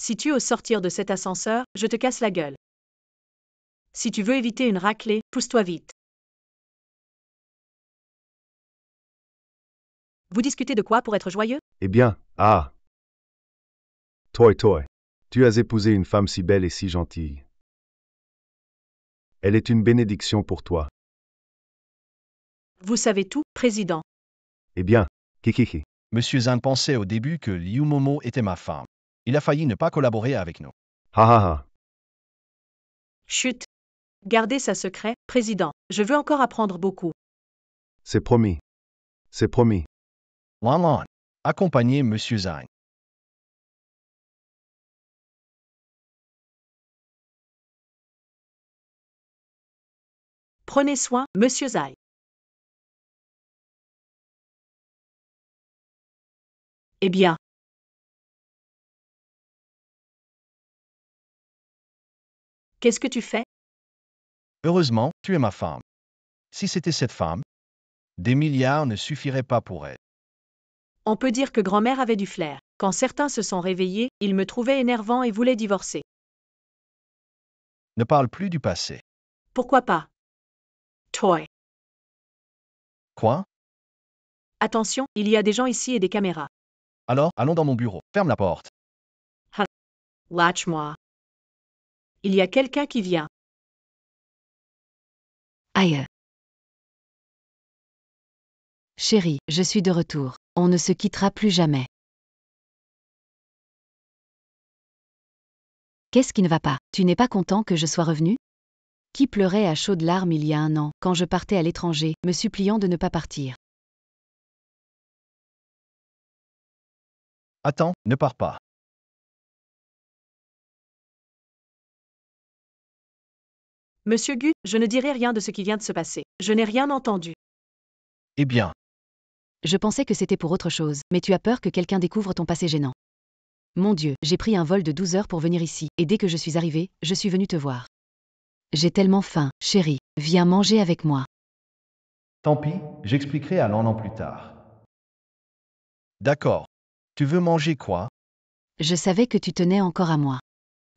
A: Si tu oses sortir de cet ascenseur, je te casse la gueule. Si tu veux éviter une raclée, pousse-toi vite. Vous discutez de quoi pour être joyeux?
F: Eh bien, ah. Toi, tu as épousé une femme si belle et si gentille. Elle est une bénédiction pour toi.
A: Vous savez tout, président.
F: Eh bien, kikiki.
H: Monsieur Zhang pensait au début que Liu Momo était ma femme. Il a failli ne pas collaborer avec nous.
F: Ha ha ha.
A: Chut. Gardez ça secret, président. Je veux encore apprendre beaucoup.
F: C'est promis. C'est promis.
H: Lan Lan. Accompagnez Monsieur Zhang.
A: Prenez soin, monsieur Zai. Eh bien. Qu'est-ce que tu fais?
H: Heureusement, tu es ma femme. Si c'était cette femme, des milliards ne suffiraient pas pour elle.
A: On peut dire que grand-mère avait du flair. Quand certains se sont réveillés, ils me trouvaient énervant et voulaient divorcer.
H: Ne parle plus du passé.
A: Pourquoi pas? Toy.
H: Quoi?
A: Attention, il y a des gens ici et des caméras.
H: Alors, allons dans mon bureau. Ferme la porte.
A: Lâche-moi. Il y a quelqu'un qui vient.
C: Aïe. Chérie, je suis de retour. On ne se quittera plus jamais. Qu'est-ce qui ne va pas? Tu n'es pas content que je sois revenu? Qui pleurait à chaudes larmes il y a un an, quand je partais à l'étranger, me suppliant de ne pas partir?
H: Attends, ne pars pas.
A: Monsieur Gu, je ne dirai rien de ce qui vient de se passer. Je n'ai rien entendu.
H: Eh bien,
C: Je pensais que c'était pour autre chose, mais tu as peur que quelqu'un découvre ton passé gênant. Mon Dieu, j'ai pris un vol de 12 heures pour venir ici, et dès que je suis arrivée, je suis venue te voir. J'ai tellement faim, chérie, viens manger avec moi.
H: tant pis, j'expliquerai à Lan Lan plus tard. D'accord. Tu veux manger quoi?
C: Je savais que tu tenais encore à moi.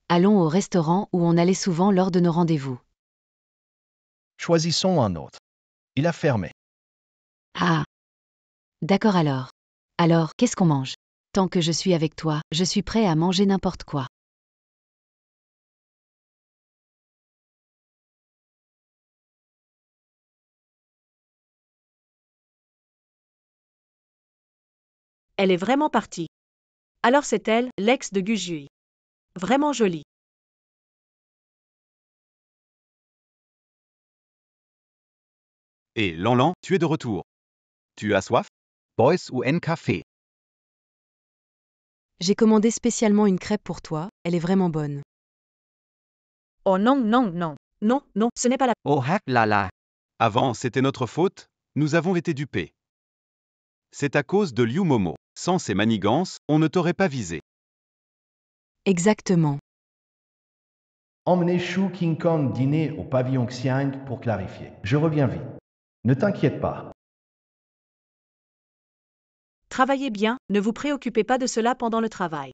C: Allons au restaurant où on allait souvent lors de nos rendez-vous.
H: Choisissons un autre. Il a fermé.
C: Ah. D'accord alors. Alors, qu'est-ce qu'on mange? Tant que je suis avec toi, je suis prêt à manger n'importe quoi.
A: Elle est vraiment partie. Alors c'est elle, l'ex de Gu Jui. Vraiment jolie.
D: Et Lan Lan, tu es de retour. Tu as soif?
M: Boys UN Café.
E: J'ai commandé spécialement une crêpe pour toi, elle est vraiment bonne.
G: Oh non, non, non.
A: Non, non, ce n'est pas la...
M: Oh hack la la.
D: Avant, c'était notre faute, nous avons été dupés. C'est à cause de Liu Momo. Sans ses manigances, on ne t'aurait pas visé.
E: Exactement.
H: Emmenez Shu King Kong dîner au pavillon Xiang pour clarifier. Je reviens vite. Ne t'inquiète pas.
A: Travaillez bien, ne vous préoccupez pas de cela pendant le travail.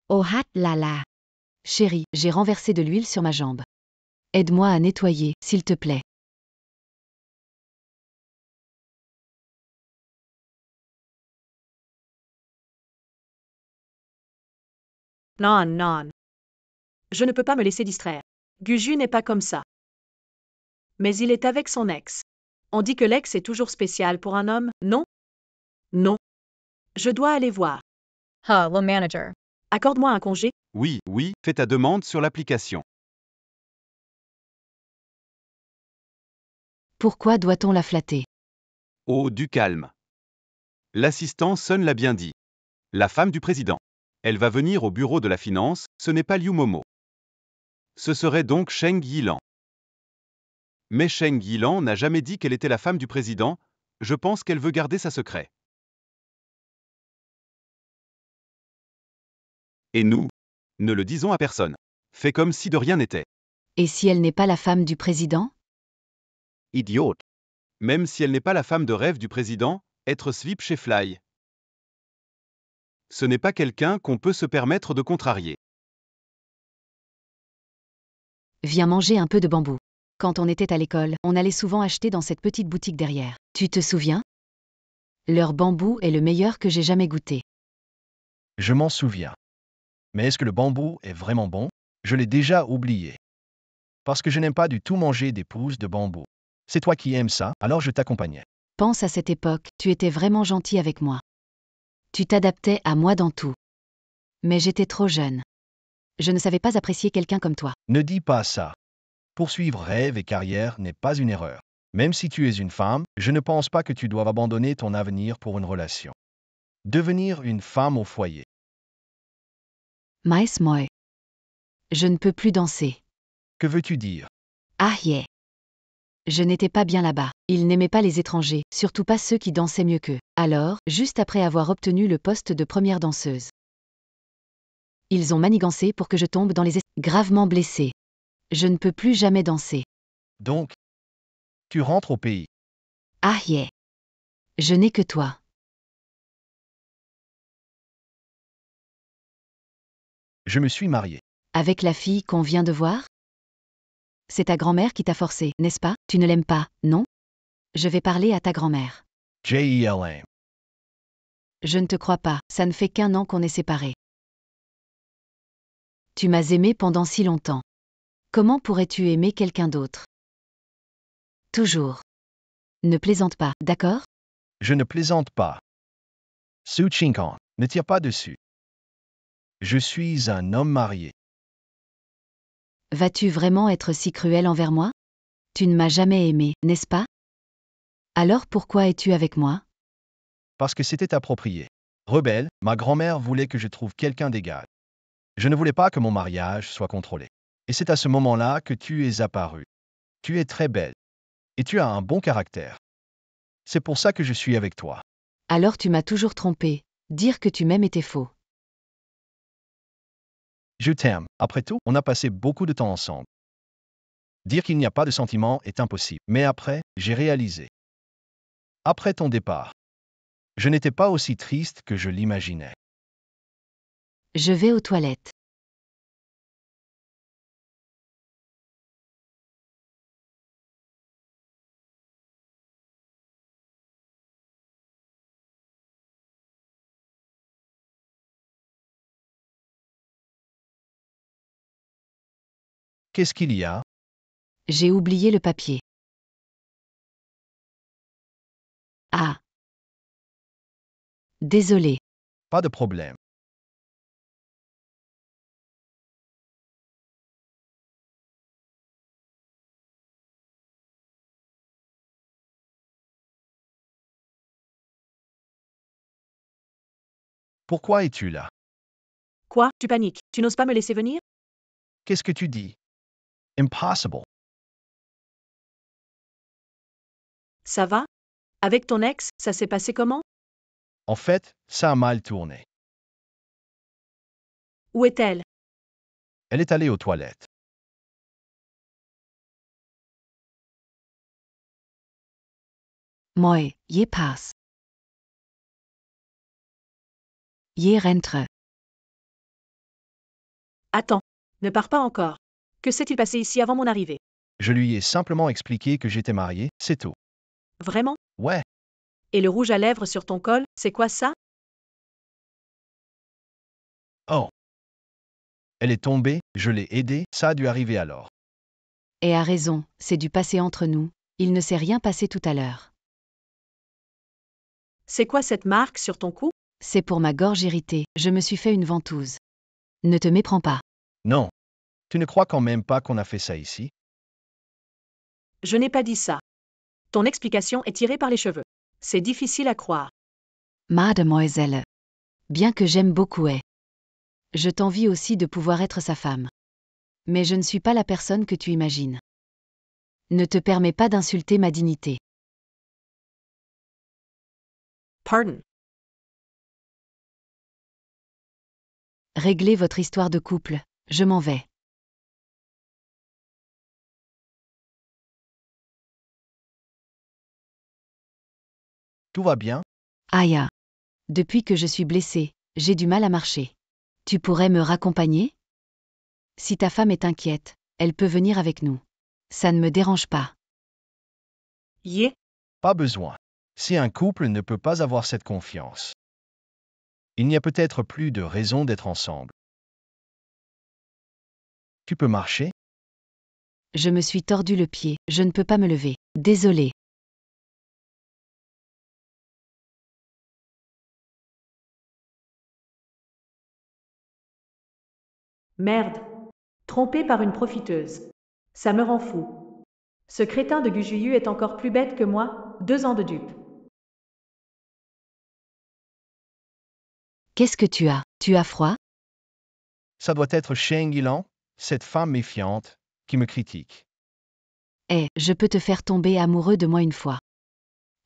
C: Oh hat là là. Chérie, j'ai renversé de l'huile sur ma jambe. Aide-moi à nettoyer, s'il te plaît.
A: Non, non. Je ne peux pas me laisser distraire. Gu Ju n'est pas comme ça. Mais il est avec son ex. On dit que l'ex est toujours spécial pour un homme, non? Non. Je dois aller voir.
G: Le manager.
A: Accorde-moi un congé.
D: Oui, oui, fais ta demande sur l'application.
C: Pourquoi doit-on la flatter?
D: Oh, du calme. L'assistant Sun l'a bien dit. La femme du président. Elle va venir au bureau de la finance, ce n'est pas Liu Momo. Ce serait donc Sheng Yilan. Mais Sheng Yilan n'a jamais dit qu'elle était la femme du président, je pense qu'elle veut garder sa secret. Et nous, ne le disons à personne. Fais comme si de rien n'était.
C: Et si elle n'est pas la femme du président?
D: Idiote. Même si elle n'est pas la femme de rêve du président, être Svip chez Fly. Ce n'est pas quelqu'un qu'on peut se permettre de contrarier.
C: Viens manger un peu de bambou. Quand on était à l'école, on allait souvent acheter dans cette petite boutique derrière. Tu te souviens? Leur bambou est le meilleur que j'ai jamais goûté.
H: Je m'en souviens. Mais est-ce que le bambou est vraiment bon? Je l'ai déjà oublié. Parce que je n'aime pas du tout manger des pousses de bambou. C'est toi qui aimes ça, alors je t'accompagnais.
C: Pense à cette époque, tu étais vraiment gentil avec moi. Tu t'adaptais à moi dans tout. Mais j'étais trop jeune. Je ne savais pas apprécier quelqu'un comme toi.
H: Ne dis pas ça. Poursuivre rêve et carrière n'est pas une erreur. Même si tu es une femme, je ne pense pas que tu doives abandonner ton avenir pour une relation. Devenir une femme au foyer.
C: Mais moi. Je ne peux plus danser.
H: Que veux-tu dire?
C: Ah yeah. Je n'étais pas bien là-bas. Ils n'aimaient pas les étrangers, surtout pas ceux qui dansaient mieux qu'eux. Alors, juste après avoir obtenu le poste de première danseuse, ils ont manigancé pour que je tombe dans les gravement blessée. Je ne peux plus jamais danser.
H: Donc, tu rentres au pays.
C: Ah yeah. Je n'ai que toi.
H: Je me suis marié.
C: Avec la fille qu'on vient de voir? C'est ta grand-mère qui t'a forcé, n'est-ce pas? Tu ne l'aimes pas, non? Je vais parler à ta grand-mère.
H: JELM.
C: Je ne te crois pas, ça ne fait qu'1 an qu'on est séparés. Tu m'as aimé pendant si longtemps. Comment pourrais-tu aimer quelqu'un d'autre? Toujours. Ne plaisante pas, d'accord?
H: Je ne plaisante pas. Su Chinkan, ne tire pas dessus. Je suis un homme marié.
C: Vas-tu vraiment être si cruel envers moi? Tu ne m'as jamais aimé, n'est-ce pas? Alors pourquoi es-tu avec moi?
H: Parce que c'était approprié. Rebelle, ma grand-mère voulait que je trouve quelqu'un d'égal. Je ne voulais pas que mon mariage soit contrôlé. Et c'est à ce moment-là que tu es apparue. Tu es très belle. Et tu as un bon caractère. C'est pour ça que je suis avec toi.
C: Alors tu m'as toujours trompé. Dire que tu m'aimes était faux.
H: Je t'aime. Après tout, on a passé beaucoup de temps ensemble. Dire qu'il n'y a pas de sentiments est impossible. Mais après, j'ai réalisé. Après ton départ, je n'étais pas aussi triste que je l'imaginais.
C: Je vais aux toilettes.
H: Qu'est-ce qu'il y a?
C: J'ai oublié le papier. Ah. Désolé.
H: Pas de problème. Pourquoi es-tu là?
A: Quoi? Tu paniques? Tu n'oses pas me laisser venir?
H: Qu'est-ce que tu dis? Impossible.
A: Ça va? Avec ton ex, ça s'est passé comment?
H: En fait, ça a mal tourné.
A: Où est-elle?
H: Elle est allée aux toilettes.
C: Moi, je passe. Je rentre.
A: Attends, ne pars pas encore. Que s'est-il passé ici avant mon arrivée?
H: Je lui ai simplement expliqué que j'étais marié, c'est tout.
A: Vraiment?
H: Ouais.
A: Et le rouge à lèvres sur ton col, c'est quoi ça?
H: Oh. Elle est tombée, je l'ai aidée, ça a dû arriver alors.
C: Et a raison, c'est du passé entre nous. Il ne s'est rien passé tout à l'heure.
A: C'est quoi cette marque sur ton cou?
C: C'est pour ma gorge irritée, je me suis fait une ventouse. Ne te méprends pas.
H: Non. Tu ne crois quand même pas qu'on a fait ça ici?
A: Je n'ai pas dit ça. Ton explication est tirée par les cheveux. C'est difficile à croire.
C: Mademoiselle. Bien que j'aime beaucoup je t'envie aussi de pouvoir être sa femme. Mais je ne suis pas la personne que tu imagines. Ne te permets pas d'insulter ma dignité.
A: Pardon.
C: Réglez votre histoire de couple, je m'en vais.
H: Tout va bien?
C: Aya. Depuis que je suis blessée, j'ai du mal à marcher. Tu pourrais me raccompagner? Si ta femme est inquiète, elle peut venir avec nous. Ça ne me dérange pas.
A: Yeah.
H: Pas besoin. Si un couple ne peut pas avoir cette confiance, il n'y a peut-être plus de raison d'être ensemble. Tu peux marcher?
C: Je me suis tordu le pied, je ne peux pas me lever. Désolée.
A: Merde. Trompé par une profiteuse. Ça me rend fou. Ce crétin de Gujuyu est encore plus bête que moi, 2 ans de dupe.
C: Qu'est-ce que tu as? Tu as froid?
H: Ça doit être Sheng Yilan, cette femme méfiante, qui me critique.
C: Je peux te faire tomber amoureux de moi une fois.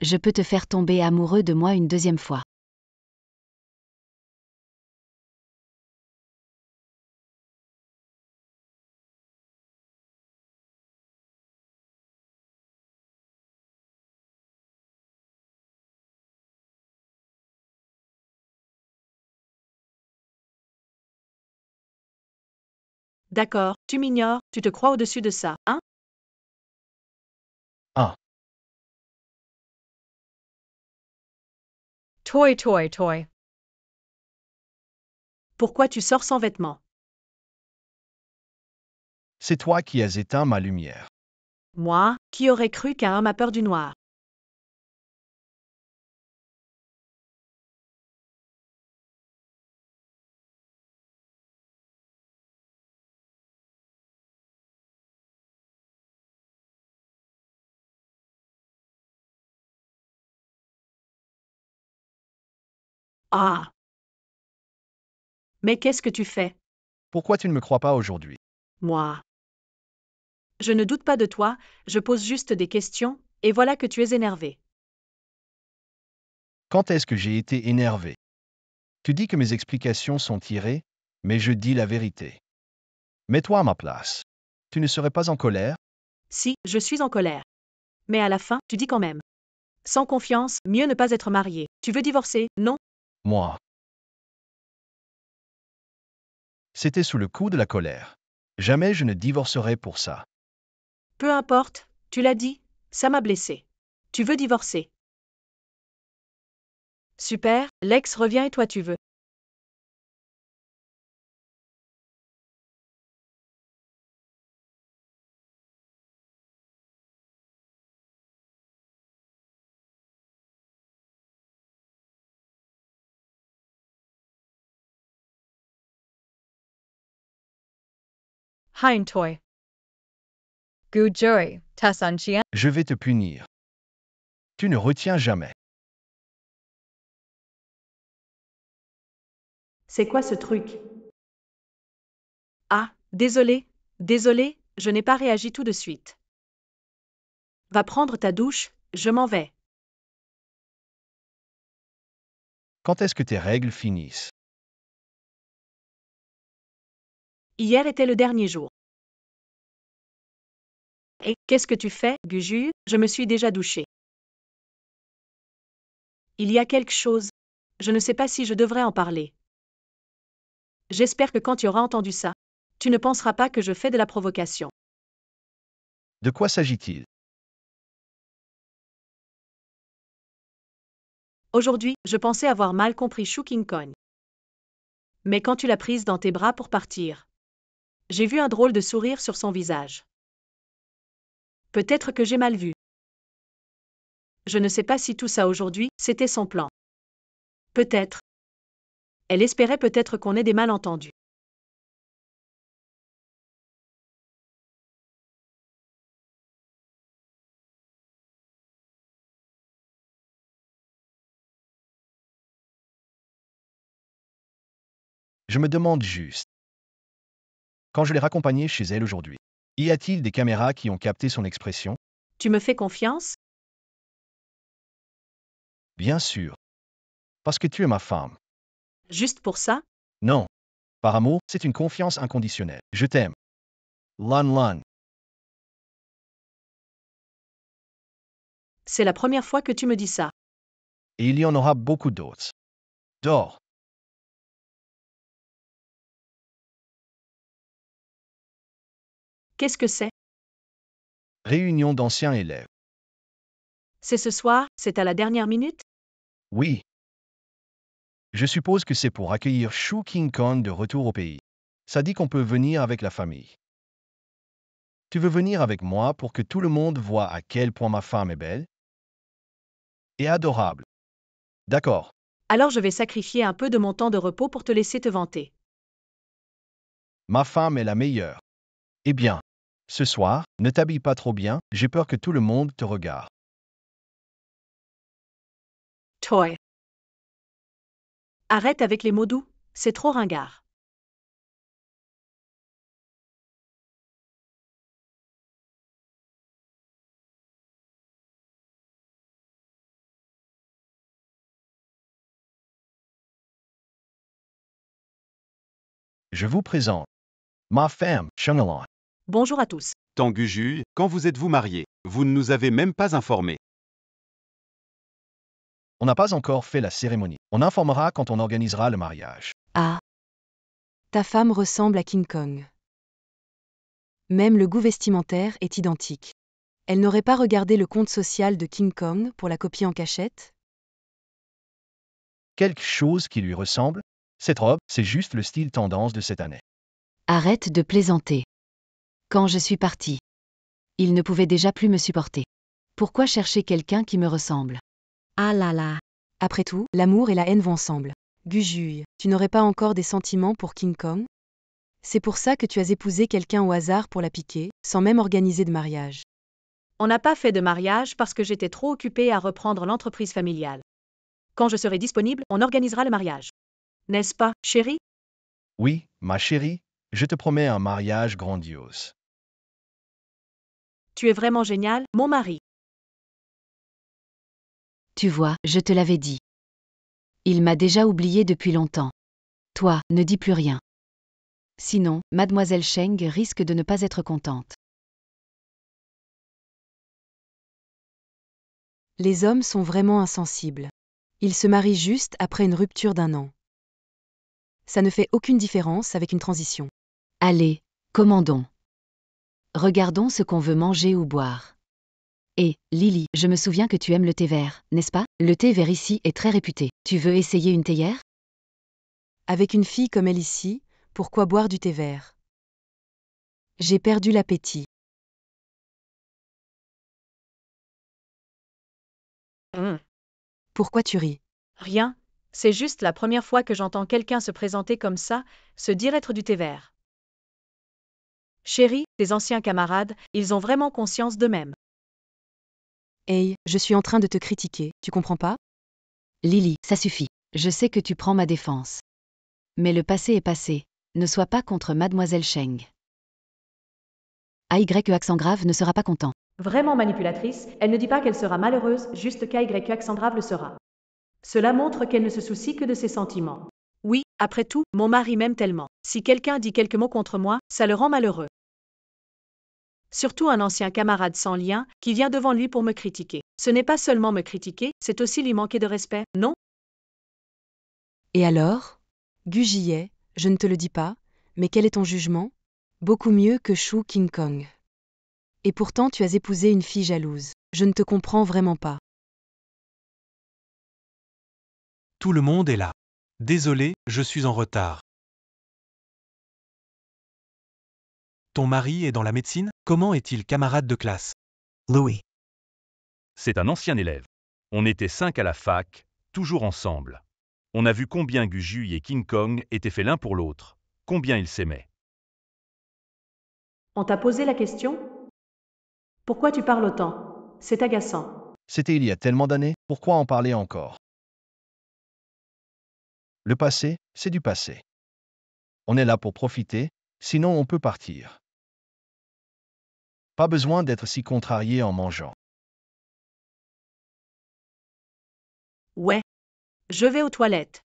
C: Je peux te faire tomber amoureux de moi une deuxième fois.
A: D'accord, tu m'ignores, tu te crois au-dessus de ça, hein?
G: Toy, toy, toy.
A: Pourquoi tu sors sans vêtements?
H: C'est toi qui as éteint ma lumière.
A: Moi, qui aurais cru qu'un homme a peur du noir? Ah! Mais qu'est-ce que tu fais?
H: Pourquoi tu ne me crois pas aujourd'hui?
A: Moi. Je ne doute pas de toi, je pose juste des questions, et voilà que tu es énervé.
H: Quand est-ce que j'ai été énervé? Tu dis que mes explications sont tirées, mais je dis la vérité. Mets-toi à ma place. Tu ne serais pas en colère?
A: Si, je suis en colère. Mais à la fin, tu dis quand même. Sans confiance, mieux ne pas être marié. Tu veux divorcer, non?
H: Moi. C'était sous le coup de la colère. Jamais je ne divorcerai pour ça.
A: Peu importe, tu l'as dit, ça m'a blessé. Tu veux divorcer. Super, l'ex revient et toi tu veux.
G: Hein toy. Gu jury, tasan chian.
H: Je vais te punir. Tu ne retiens jamais.
A: C'est quoi ce truc? Ah, désolé, je n'ai pas réagi tout de suite. Va prendre ta douche, je m'en vais.
H: Quand est-ce que tes règles finissent?
A: Hier était le dernier jour. Et qu'est-ce que tu fais, Guju? Je me suis déjà douché. Il y a quelque chose. Je ne sais pas si je devrais en parler. J'espère que quand tu auras entendu ça, tu ne penseras pas que je fais de la provocation.
H: De quoi s'agit-il?
A: Aujourd'hui, je pensais avoir mal compris Shu King Kong. Mais quand tu l'as prise dans tes bras pour partir, j'ai vu un drôle de sourire sur son visage. Peut-être que j'ai mal vu. Je ne sais pas si tout ça aujourd'hui, c'était son plan. Peut-être. Elle espérait peut-être qu'on ait des malentendus.
H: Je me demande juste. Quand je l'ai raccompagnée chez elle aujourd'hui, y a-t-il des caméras qui ont capté son expression?
A: Tu me fais confiance?
H: Bien sûr. Parce que tu es ma femme.
A: Juste pour ça?
H: Non. Par amour, c'est une confiance inconditionnelle. Je t'aime. Lan Lan.
A: C'est la première fois que tu me dis ça.
H: Et il y en aura beaucoup d'autres. Dors.
A: Qu'est-ce que c'est?
H: Réunion d'anciens élèves.
A: C'est ce soir, c'est à la dernière minute?
H: Oui. Je suppose que c'est pour accueillir Shu King Kong de retour au pays. Ça dit qu'on peut venir avec la famille. Tu veux venir avec moi pour que tout le monde voie à quel point ma femme est belle? Et adorable. D'accord.
A: Alors je vais sacrifier un peu de mon temps de repos pour te laisser te vanter.
H: Ma femme est la meilleure. Eh bien, ce soir, ne t'habille pas trop bien, j'ai peur que tout le monde te regarde.
A: Toy. Arrête avec les mots doux, c'est trop ringard.
H: Je vous présente ma femme, Shenalon.
A: Bonjour à tous.
D: Tanguy Ju, quand vous êtes-vous mariés? Vous ne nous avez même pas informés.
H: On n'a pas encore fait la cérémonie. On informera quand on organisera le mariage.
E: Ah. Ta femme ressemble à King Kong. Même le goût vestimentaire est identique. Elle n'aurait pas regardé le compte social de King Kong pour la copier en cachette?
H: Quelque chose qui lui ressemble? Cette robe, c'est juste le style tendance de cette année.
C: Arrête de plaisanter. Quand je suis partie, il ne pouvait déjà plus me supporter. Pourquoi chercher quelqu'un qui me ressemble?
E: Ah là là. Après tout, l'amour et la haine vont ensemble. Gujuy, tu n'aurais pas encore des sentiments pour King Kong? C'est pour ça que tu as épousé quelqu'un au hasard pour la piquer, sans même organiser de mariage.
A: On n'a pas fait de mariage parce que j'étais trop occupée à reprendre l'entreprise familiale. Quand je serai disponible, on organisera le mariage. N'est-ce pas, chérie?
H: Oui, ma chérie, je te promets un mariage grandiose.
A: Tu es vraiment génial, mon mari.
C: Tu vois, je te l'avais dit. Il m'a déjà oublié depuis longtemps. Toi, ne dis plus rien. Sinon, mademoiselle Cheng risque de ne pas être contente.
E: Les hommes sont vraiment insensibles. Ils se marient juste après une rupture d'1 an. Ça ne fait aucune différence avec une transition.
C: Allez, commandons. Regardons ce qu'on veut manger ou boire. Et, Lily, je me souviens que tu aimes le thé vert, n'est-ce pas? Le thé vert ici est très réputé. Tu veux essayer une théière?
E: Avec une fille comme elle ici, pourquoi boire du thé vert? J'ai perdu l'appétit. Pourquoi tu ris?
A: Rien, c'est juste la première fois que j'entends quelqu'un se présenter comme ça, se dire être du thé vert. Chérie, tes anciens camarades, ils ont vraiment conscience d'eux-mêmes.
E: Hey, je suis en train de te critiquer, tu comprends pas?
C: Lily, ça suffit. Je sais que tu prends ma défense. Mais le passé est passé. Ne sois pas contre mademoiselle Cheng. AY accent grave ne sera pas content.
A: Vraiment manipulatrice, elle ne dit pas qu'elle sera malheureuse, juste qu'AY accent grave le sera. Cela montre qu'elle ne se soucie que de ses sentiments. Oui, après tout, mon mari m'aime tellement. Si quelqu'un dit quelques mots contre moi, ça le rend malheureux. Surtout un ancien camarade sans lien, qui vient devant lui pour me critiquer. Ce n'est pas seulement me critiquer, c'est aussi lui manquer de respect, non?
E: Et alors? Gujillet, je ne te le dis pas, mais quel est ton jugement? Beaucoup mieux que Shu King Kong. Et pourtant tu as épousé une fille jalouse. Je ne te comprends vraiment pas.
B: Tout le monde est là. Désolé, je suis en retard. Ton mari est dans la médecine? Comment est-il camarade de classe?
K: Louis.
L: C'est un ancien élève. On était 5 à la fac, toujours ensemble. On a vu combien Gujuy et King Kong étaient faits l'un pour l'autre, combien ils s'aimaient.
A: On t'a posé la question? Pourquoi tu parles autant? C'est agaçant.
H: C'était il y a tellement d'années, pourquoi en parler encore? Le passé, c'est du passé. On est là pour profiter, sinon on peut partir. Pas besoin d'être si contrarié en mangeant.
A: Ouais. Je vais aux toilettes.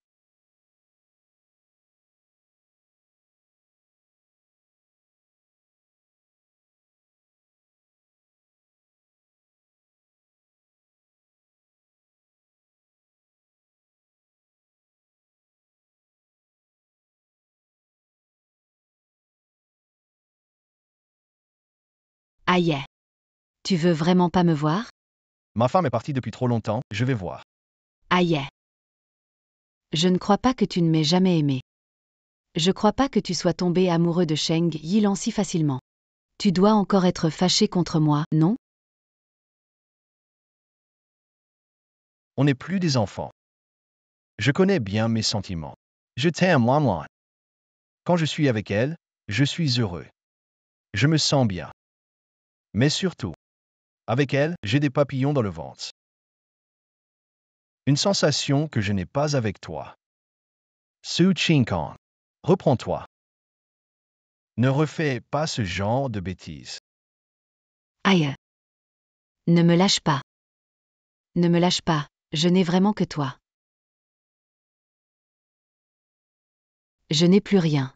C: Aïe. Tu veux vraiment pas me voir?
H: Ma femme est partie depuis trop longtemps, je vais voir.
C: Aïe. Je ne crois pas que tu ne m'aies jamais aimé. Je crois pas que tu sois tombé amoureux de Sheng Yilan si facilement. Tu dois encore être fâché contre moi, non?
H: On n'est plus des enfants. Je connais bien mes sentiments. Je t'aime, moi. Quand je suis avec elle, je suis heureux. Je me sens bien. Mais surtout, avec elle, j'ai des papillons dans le ventre. Une sensation que je n'ai pas avec toi. Su Chin-kong, reprends-toi. Ne refais pas ce genre de bêtises.
C: Aïe. Ne me lâche pas. Ne me lâche pas, je n'ai vraiment que toi. Je n'ai plus rien.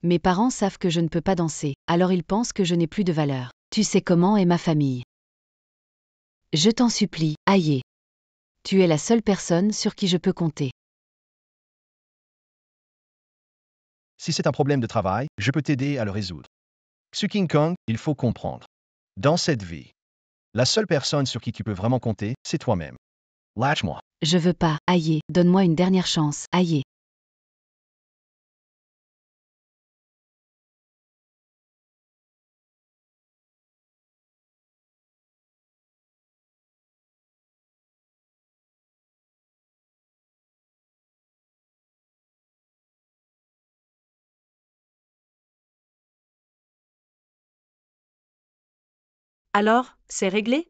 C: Mes parents savent que je ne peux pas danser, alors ils pensent que je n'ai plus de valeur. Tu sais comment est ma famille. Je t'en supplie, Aïe. Tu es la seule personne sur qui je peux compter.
H: Si c'est un problème de travail, je peux t'aider à le résoudre. Su King-kong, il faut comprendre. Dans cette vie, la seule personne sur qui tu peux vraiment compter, c'est toi-même. Lâche-moi.
C: Je veux pas, Aïe, donne-moi une dernière chance, Aïe.
A: Alors, c'est réglé?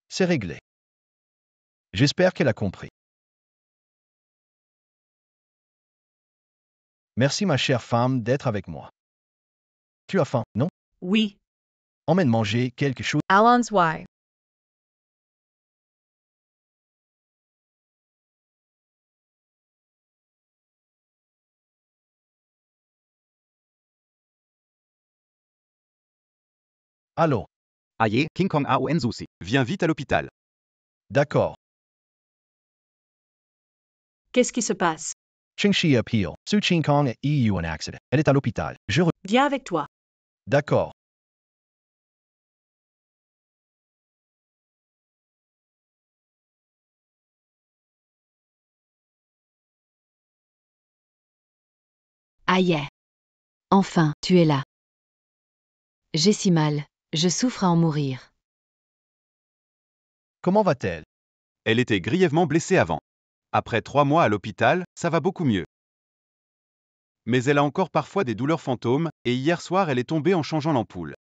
H: C'est réglé. J'espère qu'elle a compris. Merci ma chère femme d'être avec moi. Tu as faim, non?
A: Oui.
H: Emmène manger quelque chose.
G: Alon's Y.
H: Allô?
D: Aïe, King Kong Aon Zusi. Viens vite à l'hôpital.
H: D'accord.
A: Qu'est-ce qui se passe?
H: Qingxi appeal. Su King-kong a eu un accident. Elle est à l'hôpital.
A: Viens avec toi.
H: D'accord.
C: Aïe. Enfin, tu es là. J'ai si mal, je souffre à en mourir.
H: Comment va-t-elle?
D: Elle était grièvement blessée avant. Après 3 mois à l'hôpital, ça va beaucoup mieux. Mais elle a encore parfois des douleurs fantômes, et hier soir elle est tombée en changeant l'ampoule.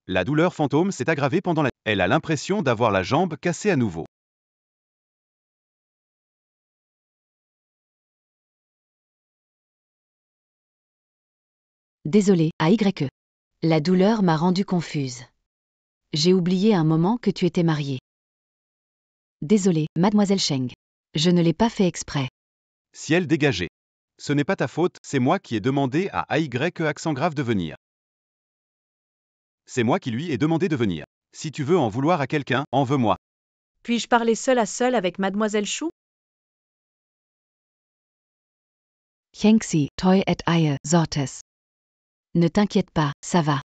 D: La douleur fantôme s'est aggravée pendant la... Elle a l'impression d'avoir la jambe cassée à nouveau.
C: Désolé, AYE. La douleur m'a rendue confuse. J'ai oublié un moment que tu étais mariée. Désolé, mademoiselle Sheng. Je ne l'ai pas fait exprès.
D: Ciel dégagé. Ce n'est pas ta faute, c'est moi qui ai demandé à AYE accent grave de venir. C'est moi qui lui ai demandé de venir. Si tu veux en vouloir à quelqu'un, en veux-moi.
A: Puis-je parler seul à seul avec mademoiselle Chou?
C: Hengxi, toi et Aie, Sortes. Ne t'inquiète pas, ça va.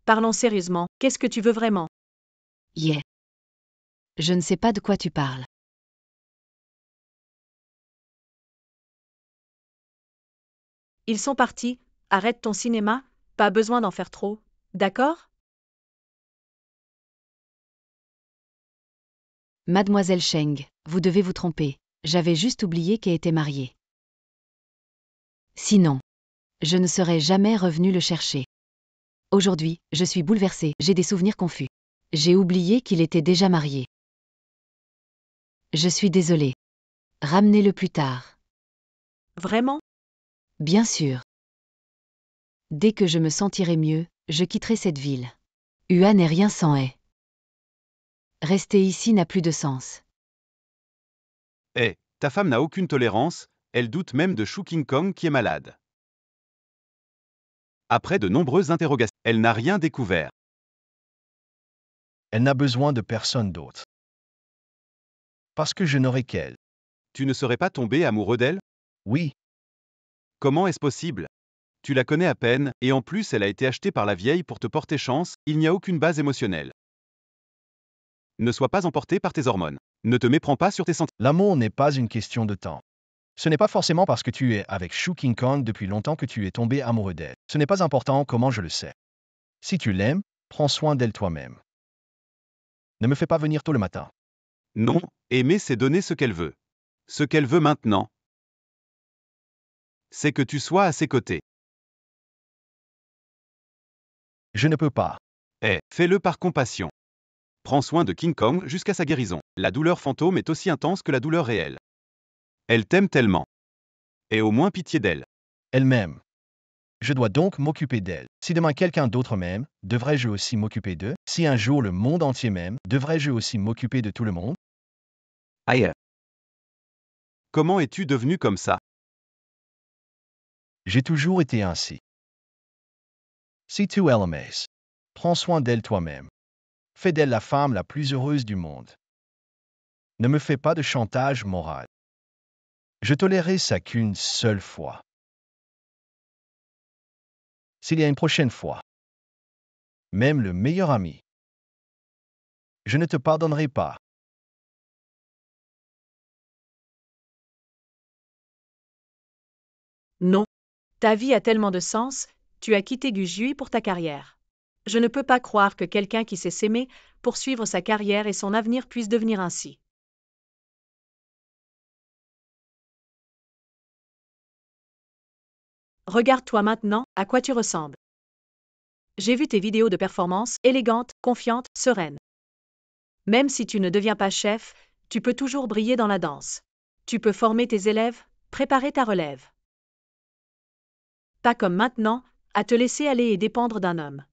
A: Parlons sérieusement, qu'est-ce que tu veux vraiment?
C: Yeah. Je ne sais pas de quoi tu parles.
A: Ils sont partis, arrête ton cinéma, pas besoin d'en faire trop, d'accord?
C: Mademoiselle Sheng, vous devez vous tromper. J'avais juste oublié qu'elle était mariée. Sinon, je ne serais jamais revenu le chercher. Aujourd'hui, je suis bouleversée, j'ai des souvenirs confus. J'ai oublié qu'il était déjà marié. Je suis désolée. Ramenez-le plus tard.
A: Vraiment?
C: Bien sûr. Dès que je me sentirai mieux, je quitterai cette ville. Hua n'est rien sans Hae. Rester ici n'a plus de sens.
D: Eh, ta femme n'a aucune tolérance, elle doute même de Shu King Kong qui est malade. Après de nombreuses interrogations, elle n'a rien découvert.
H: Elle n'a besoin de personne d'autre. Parce que je n'aurai qu'elle.
D: Tu ne serais pas tombé amoureux d'elle?
H: Oui,
D: Comment est-ce possible? Tu la connais à peine, et en plus elle a été achetée par la vieille pour te porter chance, il n'y a aucune base émotionnelle. Ne sois pas emporté par tes hormones. Ne te méprends pas sur tes sentiments.
H: l'amour n'est pas une question de temps. Ce n'est pas forcément parce que tu es avec Shu King Kong depuis longtemps que tu es tombé amoureux d'elle. Ce n'est pas important comment je le sais. Si tu l'aimes, prends soin d'elle toi-même. Ne me fais pas venir tôt le matin.
D: Non, aimer c'est donner ce qu'elle veut. Ce qu'elle veut maintenant, c'est que tu sois à ses côtés.
H: Je ne peux pas.
D: Eh, fais-le par compassion. Prends soin de King Kong jusqu'à sa guérison. La douleur fantôme est aussi intense que la douleur réelle. Elle t'aime tellement. Aie au moins pitié d'elle.
H: Elle m'aime. Je dois donc m'occuper d'elle. Si demain quelqu'un d'autre m'aime, devrais-je aussi m'occuper d'eux? Si un jour le monde entier m'aime, devrais-je aussi m'occuper de tout le monde?
M: Aïe.
D: Comment es-tu devenu comme ça?
H: J'ai toujours été ainsi. Si tu l'aimes, prends soin d'elle toi-même. Fais d'elle la femme la plus heureuse du monde. Ne me fais pas de chantage moral. Je tolérerai ça qu'une seule fois. S'il y a une prochaine fois, même le meilleur ami, je ne te pardonnerai pas.
A: Non. Ta vie a tellement de sens, tu as quitté Gu Jui pour ta carrière. Je ne peux pas croire que quelqu'un qui sait s'aimer, poursuivre sa carrière et son avenir puisse devenir ainsi. Regarde-toi maintenant, à quoi tu ressembles. J'ai vu tes vidéos de performance, élégante, confiante, sereine. Même si tu ne deviens pas chef, tu peux toujours briller dans la danse. Tu peux former tes élèves, préparer ta relève. Pas comme maintenant, à te laisser aller et dépendre d'un homme.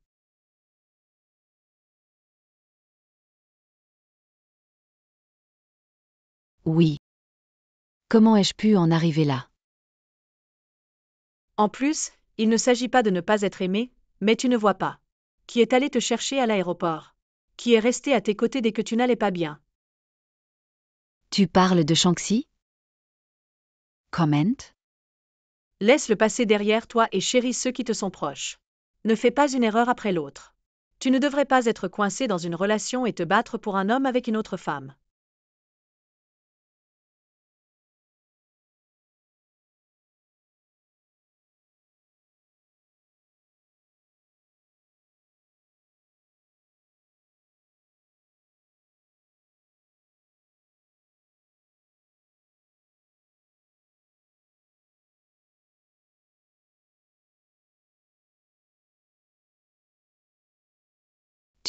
C: Oui. Comment ai-je pu en arriver là?
A: En plus, il ne s'agit pas de ne pas être aimé, mais tu ne vois pas. Qui est allé te chercher à l'aéroport? Qui est resté à tes côtés dès que tu n'allais pas bien?
C: Tu parles de Shanxi? Comment?
A: Laisse le passé derrière toi et chéris ceux qui te sont proches. Ne fais pas une erreur après l'autre. Tu ne devrais pas être coincé dans une relation et te battre pour un homme avec une autre femme.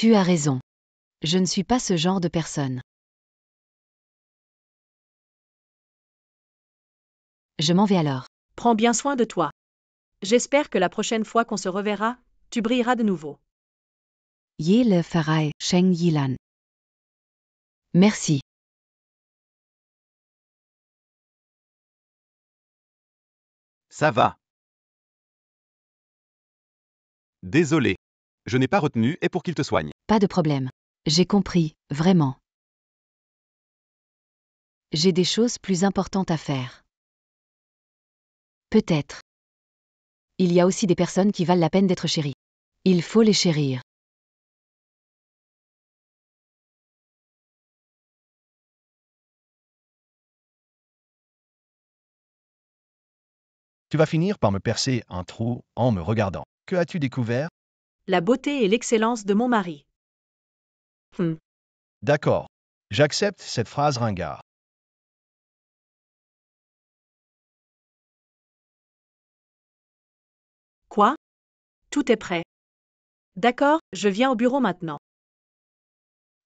C: Tu as raison. Je ne suis pas ce genre de personne. Je m'en vais alors.
A: Prends bien soin de toi. J'espère que la prochaine fois qu'on se reverra, tu brilleras de nouveau.
C: Ye le Farai, Sheng Yilan. Merci.
D: Ça va. Désolé. Je n'ai pas retenu et pour qu'il te soigne.
C: Pas de problème. J'ai compris, vraiment. J'ai des choses plus importantes à faire. Peut-être. Il y a aussi des personnes qui valent la peine d'être chéries. Il faut les chérir.
H: Tu vas finir par me percer un trou en me regardant. Que as-tu découvert?
A: La beauté et l'excellence de mon mari.
H: D'accord. J'accepte cette phrase ringard.
A: Tout est prêt. D'accord, je viens au bureau maintenant.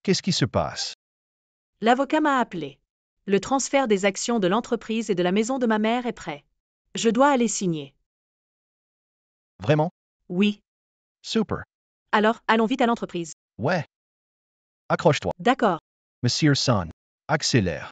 H: Qu'est-ce qui se passe?
A: L'avocat m'a appelé. Le transfert des actions de l'entreprise et de la maison de ma mère est prêt. Je dois aller signer.
H: Vraiment?
A: Oui.
H: Super.
A: Alors, allons vite à l'entreprise.
H: Ouais. Accroche-toi.
A: D'accord.
H: Monsieur Son. Accélère.